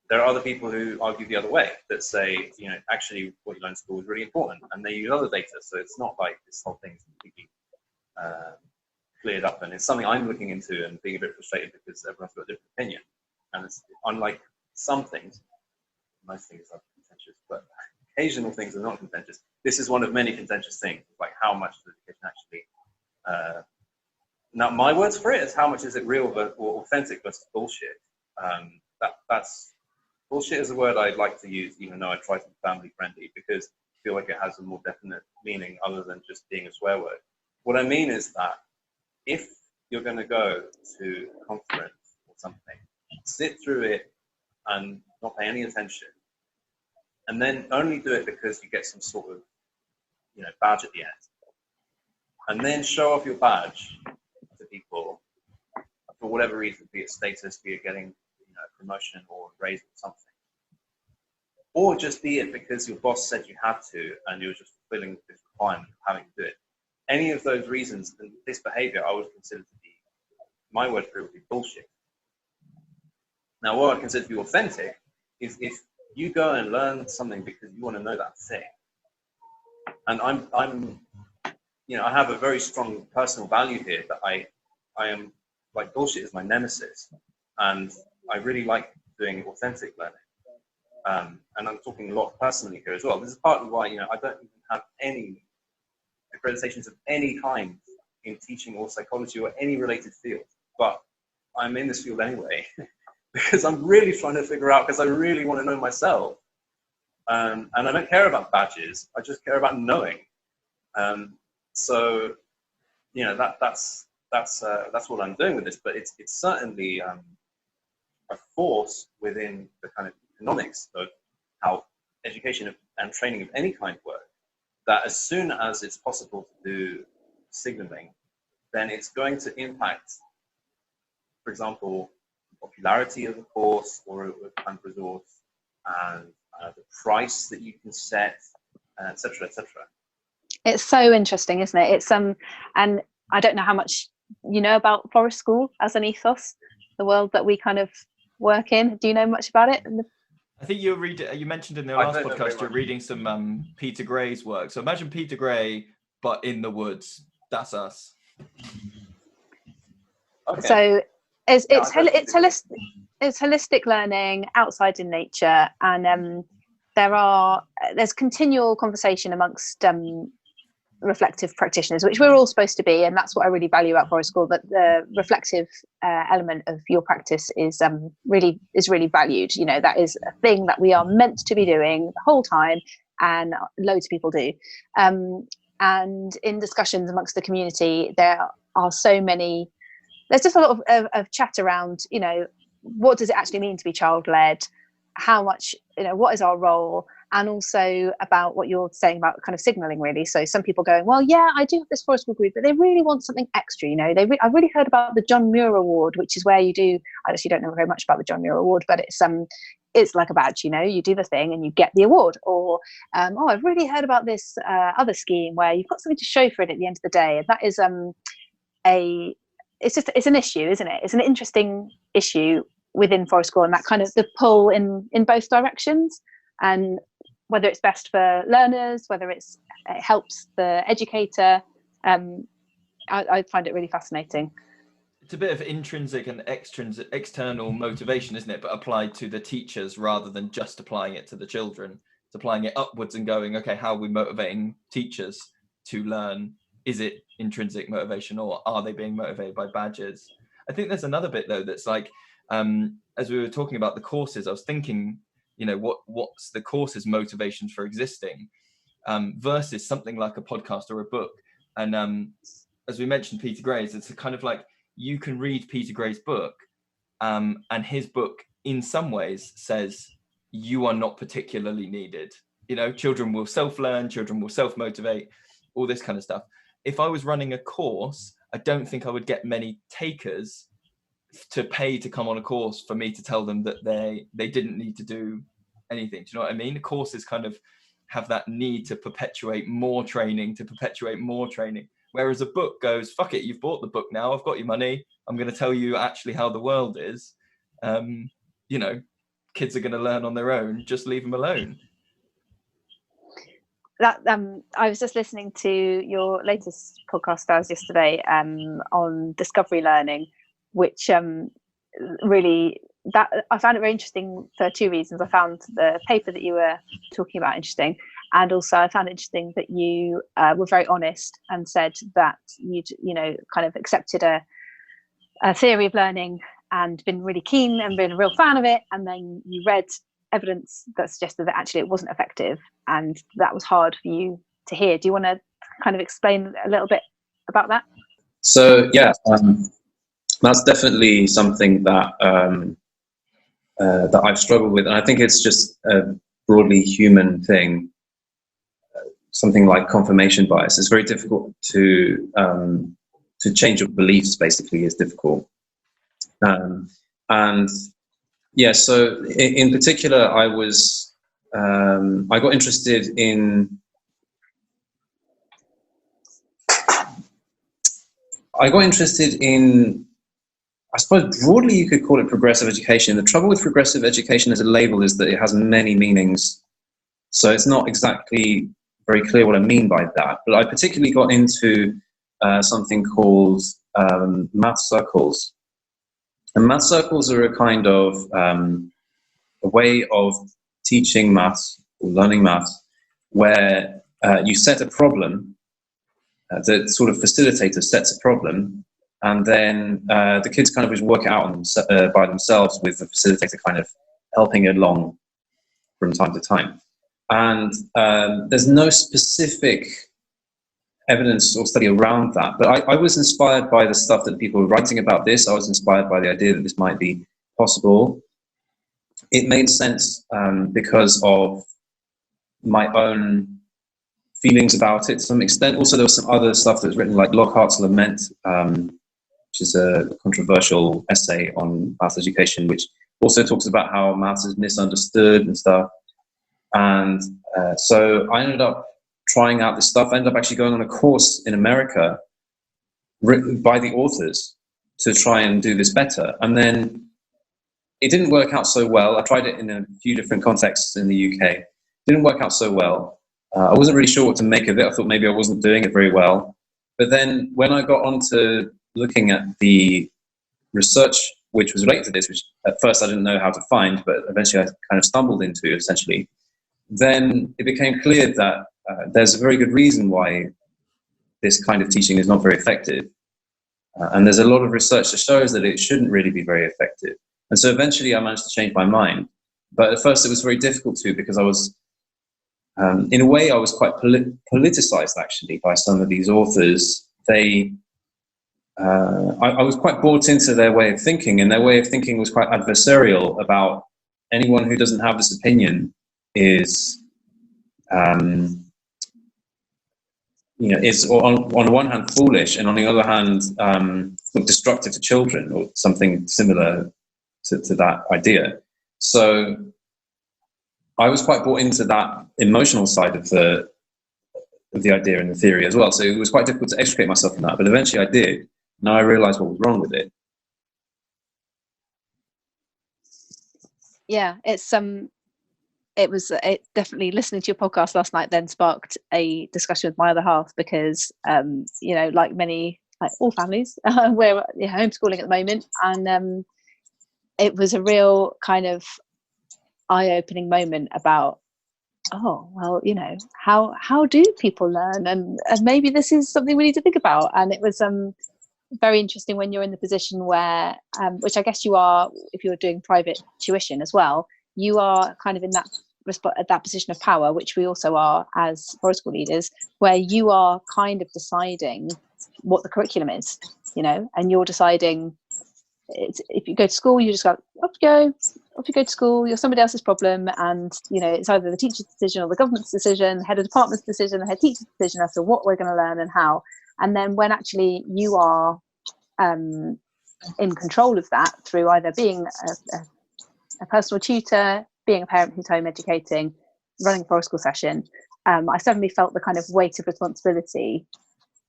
There are other people who argue the other way, that say, actually what you learn in school is really important, and they use other data. So it's not like this whole thing is completely cleared up, and it's something I'm looking into and being a bit frustrated because everyone's got a different opinion. And it's unlike some things, most things are contentious, but occasional things are not contentious. This is one of many contentious things, like how much does education actually, now my words for it is how much is it real or authentic versus bullshit. That's bullshit is a word I'd like to use, even though I try to be family friendly, because I feel like it has a more definite meaning other than just being a swear word. What I mean is that if you're going to go to a conference or something, sit through it and not pay any attention, and then only do it because you get some sort of, badge at the end, and then show off your badge to people for whatever reason, be it status, be it getting a promotion or a raise or something, or just be it because your boss said you had to and you're just fulfilling this requirement of having to do it. Any of those reasons, and this behavior I would consider to be, my word for it would be bullshit. Now, what I consider to be authentic is if you go and learn something because you want to know that thing. And I have a very strong personal value here that I am, like, bullshit is my nemesis, and I really like doing authentic learning. And I'm talking a lot personally here as well. This is partly why, I don't even have any accreditations of any kind in teaching or psychology or any related field, but I'm in this field anyway because I'm really trying to figure out, because I really want to know myself. And I don't care about badges. I just care about knowing. So, that's what I'm doing with this. But it's certainly a force within the kind of economics of how education and training of any kind work. That as soon as it's possible to do signaling, then it's going to impact, for example, popularity of the course or a kind of resource, and the price that you can set, et cetera, et cetera. It's so interesting, isn't it? It's and I don't know how much you know about Forest School as an ethos, the world that we kind of work in. Do you know much about it? I think you mentioned in the last podcast you're reading some Peter Gray's work. So imagine Peter Gray, but in the woods. That's us. Okay. So it's holistic learning outside in nature, and there's continual conversation amongst reflective practitioners, which we're all supposed to be, and that's what I really value about Forest School, that the reflective element of your practice is really valued. That is a thing that we are meant to be doing the whole time, and loads of people do. And in discussions amongst the community, there are so many, there's just a lot of chat around, what does it actually mean to be child-led? How much, what is our role? And also about what you're saying about kind of signalling, really. So some people going, well, yeah, I do have this Forest School group, but they really want something extra. I've really heard about the John Muir Award, which is where you do, I actually don't know very much about the John Muir Award, but it's like a badge, you do the thing and you get the award. Or, I've really heard about this other scheme where you've got something to show for it at the end of the day. And that is it's an issue, isn't it? It's an interesting issue within Forest School, and that kind of the pull in both directions, and whether it's best for learners, whether it helps the educator. I find it really fascinating. It's a bit of intrinsic and external motivation, isn't it? But applied to the teachers rather than just applying it to the children. It's applying it upwards and going, okay, how are we motivating teachers to learn? Is it intrinsic motivation, or are they being motivated by badges? I think there's another bit though that's like, as we were talking about the courses, I was thinking, what's the course's motivations for existing versus something like a podcast or a book. And as we mentioned, Peter Gray's, it's a kind of like, you can read Peter Gray's book, and his book in some ways says you are not particularly needed. Children will self-learn, children will self-motivate, all this kind of stuff. If I was running a course, I don't think I would get many takers to pay to come on a course for me to tell them that they didn't need to do anything. Do you know what I mean? The courses kind of have that need to perpetuate more training, whereas a book goes, fuck it, you've bought the book now, I've got your money, I'm going to tell you actually how the world is. You know, kids are going to learn on their own, just leave them alone. That I was just listening to your latest podcast, Stas, yesterday on discovery learning, which really, that I found it very interesting for two reasons. I found the paper that you were talking about interesting, and also I found it interesting that you were very honest and said that you know, kind of accepted a theory of learning and been really keen and been a real fan of it, and then you read evidence that suggested that actually it wasn't effective, and that was hard for you to hear. Do you want to kind of explain a little bit about that? So yeah, that's definitely something that that I've struggled with, and I think it's just a broadly human thing. Something like confirmation bias. It's very difficult to change your beliefs. Basically, is difficult, and yeah. So in particular, I got interested in. I suppose broadly you could call it progressive education. The trouble with progressive education as a label is that it has many meanings. So it's not exactly very clear what I mean by that. But I particularly got into something called math circles. And math circles are a kind of a way of teaching maths or learning maths where you set a problem. The sort of facilitator sets a problem, and then the kids kind of just work it out by themselves, with the facilitator kind of helping along from time to time. And there's no specific evidence or study around that, but I was inspired by the stuff that people were writing about this. I was inspired by the idea that this might be possible. It made sense because of my own feelings about it to some extent. Also, there was some other stuff that was written, like Lockhart's Lament, which is a controversial essay on maths education, which also talks about how maths is misunderstood and stuff. And so I ended up trying out this stuff. I ended up actually going on a course in America written by the authors to try and do this better. And then it didn't work out so well. I tried it in a few different contexts in the UK. It didn't work out so well. I wasn't really sure what to make of it. I thought maybe I wasn't doing it very well. But then when I got onto looking at the research which was related to this, which at first I didn't know how to find, but eventually I kind of stumbled into, essentially, then it became clear that there's a very good reason why this kind of teaching is not very effective. And there's a lot of research that shows that it shouldn't really be very effective. And so eventually I managed to change my mind. But at first it was very difficult to, because I was, in a way, I was quite politicized, actually, by some of these authors. I was quite bought into their way of thinking, and their way of thinking was quite adversarial about anyone who doesn't have this opinion is, is on the one hand foolish, and on the other hand destructive to children, or something similar to that idea. So I was quite bought into that emotional side of the idea and the theory as well. So it was quite difficult to extricate myself from that, but eventually I did. Now I realized what was wrong with it. Yeah, it definitely, listening to your podcast last night then sparked a discussion with my other half, because like all families, we're homeschooling at the moment, and it was a real kind of eye-opening moment about, how do people learn, and maybe this is something we need to think about. And it was very interesting when you're in the position where, which I guess you are if you're doing private tuition as well, you are kind of in that position of power, which we also are as forest school leaders, where you are kind of deciding what the curriculum is, and you're deciding. If you go to school, you just go, off you go to school, you're somebody else's problem, and it's either the teacher's decision or the government's decision, the head of department's decision, the head teacher's decision as to what we're going to learn and how. And then when actually you are in control of that through either being a personal tutor, being a parent who's home educating, running a forest school session, I suddenly felt the kind of weight of responsibility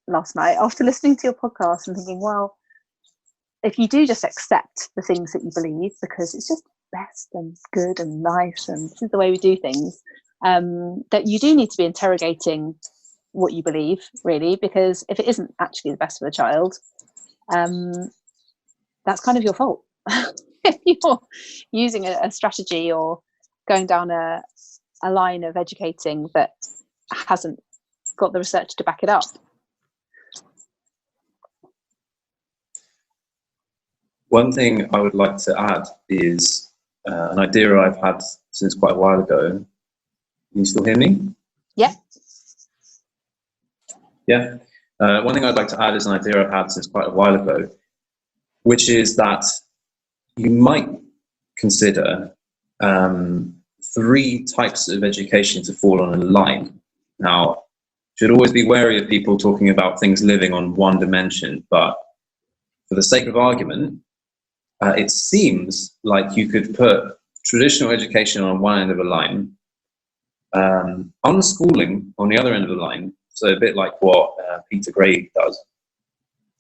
last night after listening to your podcast and thinking, well, if you do just accept the things that you believe, because it's just best and good and nice and this is the way we do things, that you do need to be interrogating what you believe, really, because if it isn't actually the best for the child, that's kind of your fault. If you're using a strategy or going down a line of educating that hasn't got the research to back it up. One thing I would like to add is an idea I've had since quite a while ago. Can you still hear me? Yeah. Yeah. One thing I'd like to add is an idea I've had since quite a while ago, which is that you might consider 3 types of education to fall on a line. Now, should always be wary of people talking about things living on one dimension, but for the sake of argument, it seems like you could put traditional education on one end of a line, unschooling on the other end of the line, so a bit like what Peter Gray does,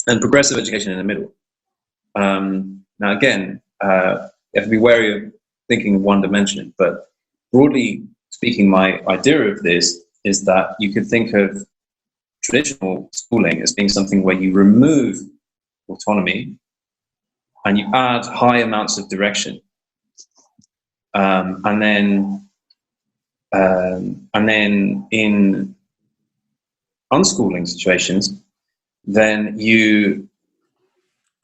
and progressive education in the middle. Now, again, you have to be wary of thinking of one dimension, but broadly speaking, my idea of this is that you could think of traditional schooling as being something where you remove autonomy and you add high amounts of direction. And then in unschooling situations, then you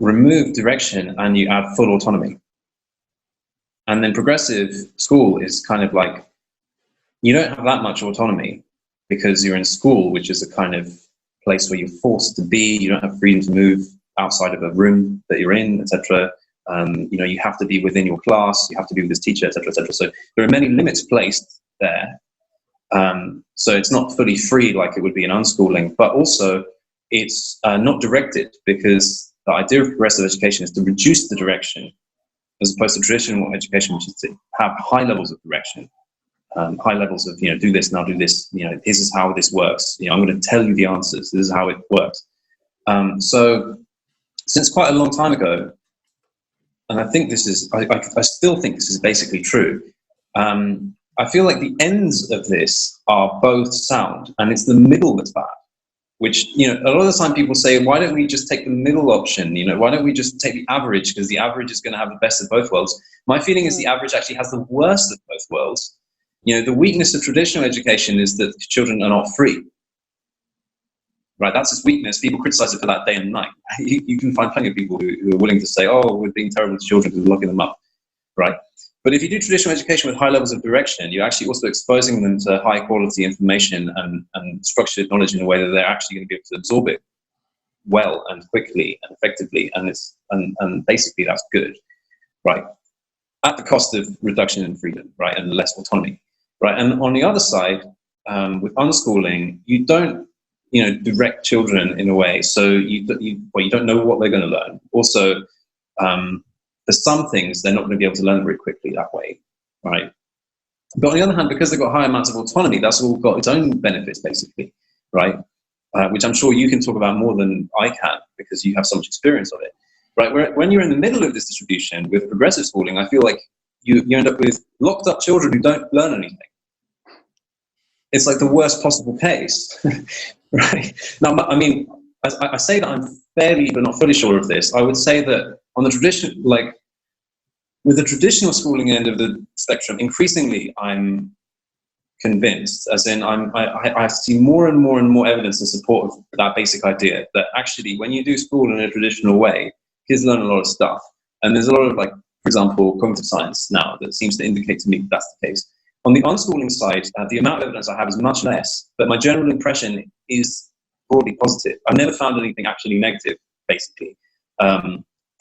remove direction and you add full autonomy. And then progressive school is kind of like, you don't have that much autonomy because you're in school, which is a kind of place where you're forced to be. You don't have freedom to move outside of a room that you're in, etc. You have to be within your class, you have to be with this teacher, etc., etc. So there are many limits placed there. So it's not fully free like it would be in unschooling, but also it's not directed, because the idea of progressive education is to reduce the direction, as opposed to traditional education, which is to have high levels of direction, high levels of, do this, now do this, this is how this works. I'm going to tell you the answers. This is how it works. So since quite a long time ago, and I think this is, I still think this is basically true. I feel like the ends of this are both sound, and it's the middle that's bad. Which, a lot of the time people say, why don't we just take the middle option? Why don't we just take the average, because the average is going to have the best of both worlds. My feeling is the average actually has the worst of both worlds. The weakness of traditional education is that children are not free. Right, that's its weakness. People criticize it for that day and night. You can find plenty of people who are willing to say, oh, we're being terrible to children because we're locking them up. Right? But if you do traditional education with high levels of direction, you're actually also exposing them to high quality information and structured knowledge in a way that they're actually going to be able to absorb it well and quickly and effectively, and basically that's good, right? At the cost of reduction in freedom, right, and less autonomy, right? And on the other side, with unschooling, you don't, direct children in a way, so you don't know what they're going to learn. Also, for some things, they're not going to be able to learn very quickly that way, right? But on the other hand, because they've got high amounts of autonomy, that's all got its own benefits, basically, right? Which I'm sure you can talk about more than I can, because you have so much experience of it, right? When you're in the middle of this distribution with progressive schooling, I feel like you end up with locked up children who don't learn anything. It's like the worst possible case, right? Now, I mean, I say that I'm fairly but not fully sure of this. I would say that on the tradition, like with the traditional schooling end of the spectrum, increasingly I'm convinced, as in I see more and more and more evidence in support of that basic idea that actually when you do school in a traditional way, kids learn a lot of stuff. And there's a lot of, like, for example, cognitive science now that seems to indicate to me that that's the case. On the unschooling side, the amount of evidence I have is much less, but my general impression is broadly positive. I've never found anything actually negative, basically.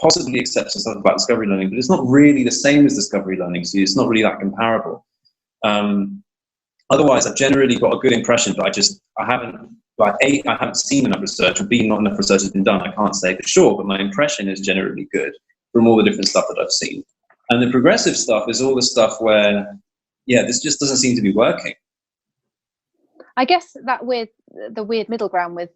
Possibly except some stuff about discovery learning, but it's not really the same as discovery learning, so it's not really that comparable. Otherwise, I've generally got a good impression, but I haven't seen enough research, or B, not enough research has been done. I can't say for sure, but my impression is generally good from all the different stuff that I've seen. And the progressive stuff is all the stuff where this just doesn't seem to be working. I guess that the weird middle ground with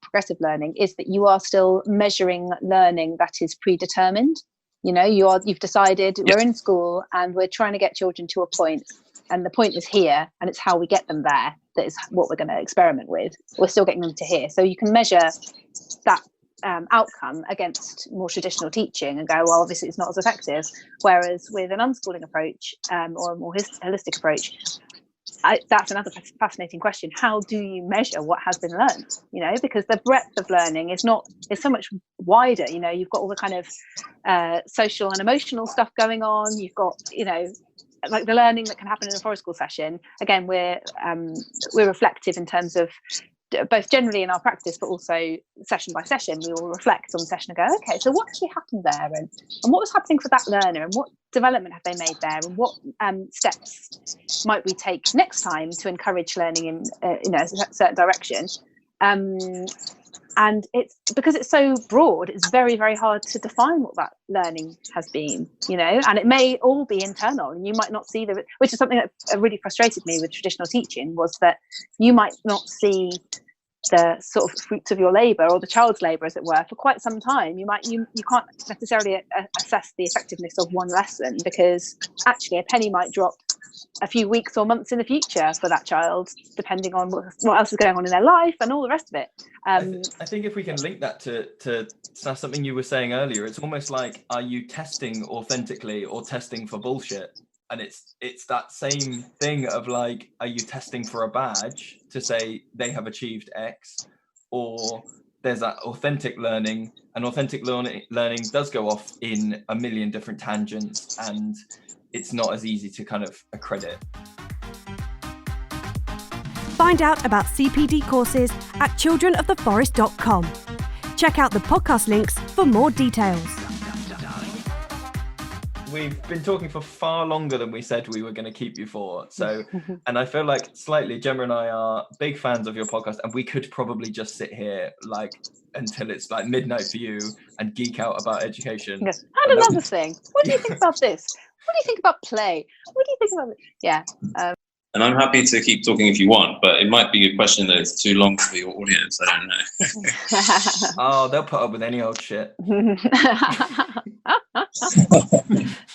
progressive learning is that you are still measuring learning that is predetermined. You've decided we're in school and we're trying to get children to a point, and the point is here, and it's how we get them there that is what we're going to experiment with. We're still getting them to here, so you can measure that outcome against more traditional teaching and go, well, obviously it's not as effective. Whereas with an unschooling approach or a more holistic approach, that's another fascinating question. How do you measure what has been learned? Because the breadth of learning is so much wider. You've got all the kind of social and emotional stuff going on. You've got, like the learning that can happen in a forest school session. Again, we're reflective in terms of both generally in our practice, but also session by session, we will reflect on the session and go, okay, so what actually happened there, and what was happening for that learner, and what development have they made there, and what steps might we take next time to encourage learning in a certain direction. And it's because it's so broad, it's very, very hard to define what that learning has been, and it may all be internal, and you might not see which is something that really frustrated me with traditional teaching, was that you might not see the sort of fruits of your labour, or the child's labour, as it were, for quite some time. You can't necessarily assess the effectiveness of one lesson, because actually a penny might drop a few weeks or months in the future for that child, depending on what else is going on in their life and all the rest of it. I think if we can link that to something you were saying earlier, it's almost like, are you testing authentically or testing for bullshit? And it's that same thing of like, are you testing for a badge to say they have achieved X, or there's that authentic learning, and authentic learning does go off in a million different tangents, and it's not as easy to kind of accredit. Find out about CPD courses at childrenoftheforest.com. Check out the podcast links for more details. We've been talking for far longer than we said we were going to keep you for. So, and I feel like slightly, Gemma and I are big fans of your podcast, and we could probably just sit here like until it's like midnight for you and geek out about education. Yes. And another thing, what do you think about this? What do you think about play? What do you think about it? Yeah. And I'm happy to keep talking if you want, but it might be a question that is too long for your audience. I don't know. Oh, they'll put up with any old shit.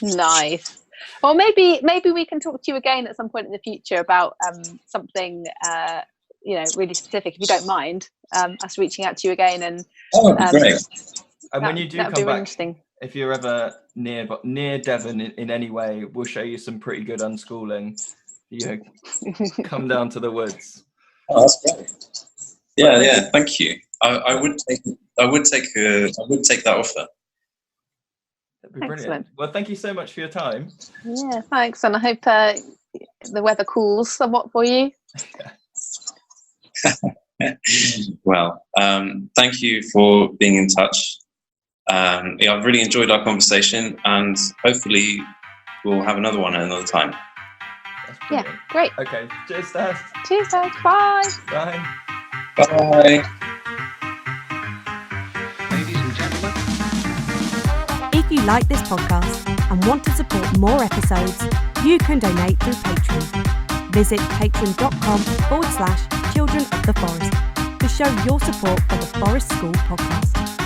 Nice. Well, maybe we can talk to you again at some point in the future about something really specific, if you don't mind, us reaching out to you again. And great. And when you do come really back, if you're ever near Devon in any way, we'll show you some pretty good unschooling. Come down to the woods. Oh, that's great. Yeah. Thank you. I would take that offer. That'd be brilliant. Excellent. Well, thank you so much for your time. Yeah, thanks. And I hope the weather cools somewhat for you. Well, thank you for being in touch. I've really enjoyed our conversation, and hopefully we'll have another one at another time. Yeah, great. Okay, cheers, Stas. Cheers, Stas. Bye. Bye. Bye. Ladies and gentlemen. If you like this podcast and want to support more episodes, you can donate through Patreon. Visit patreon.com/Children of the Forest to show your support for the Forest School podcast.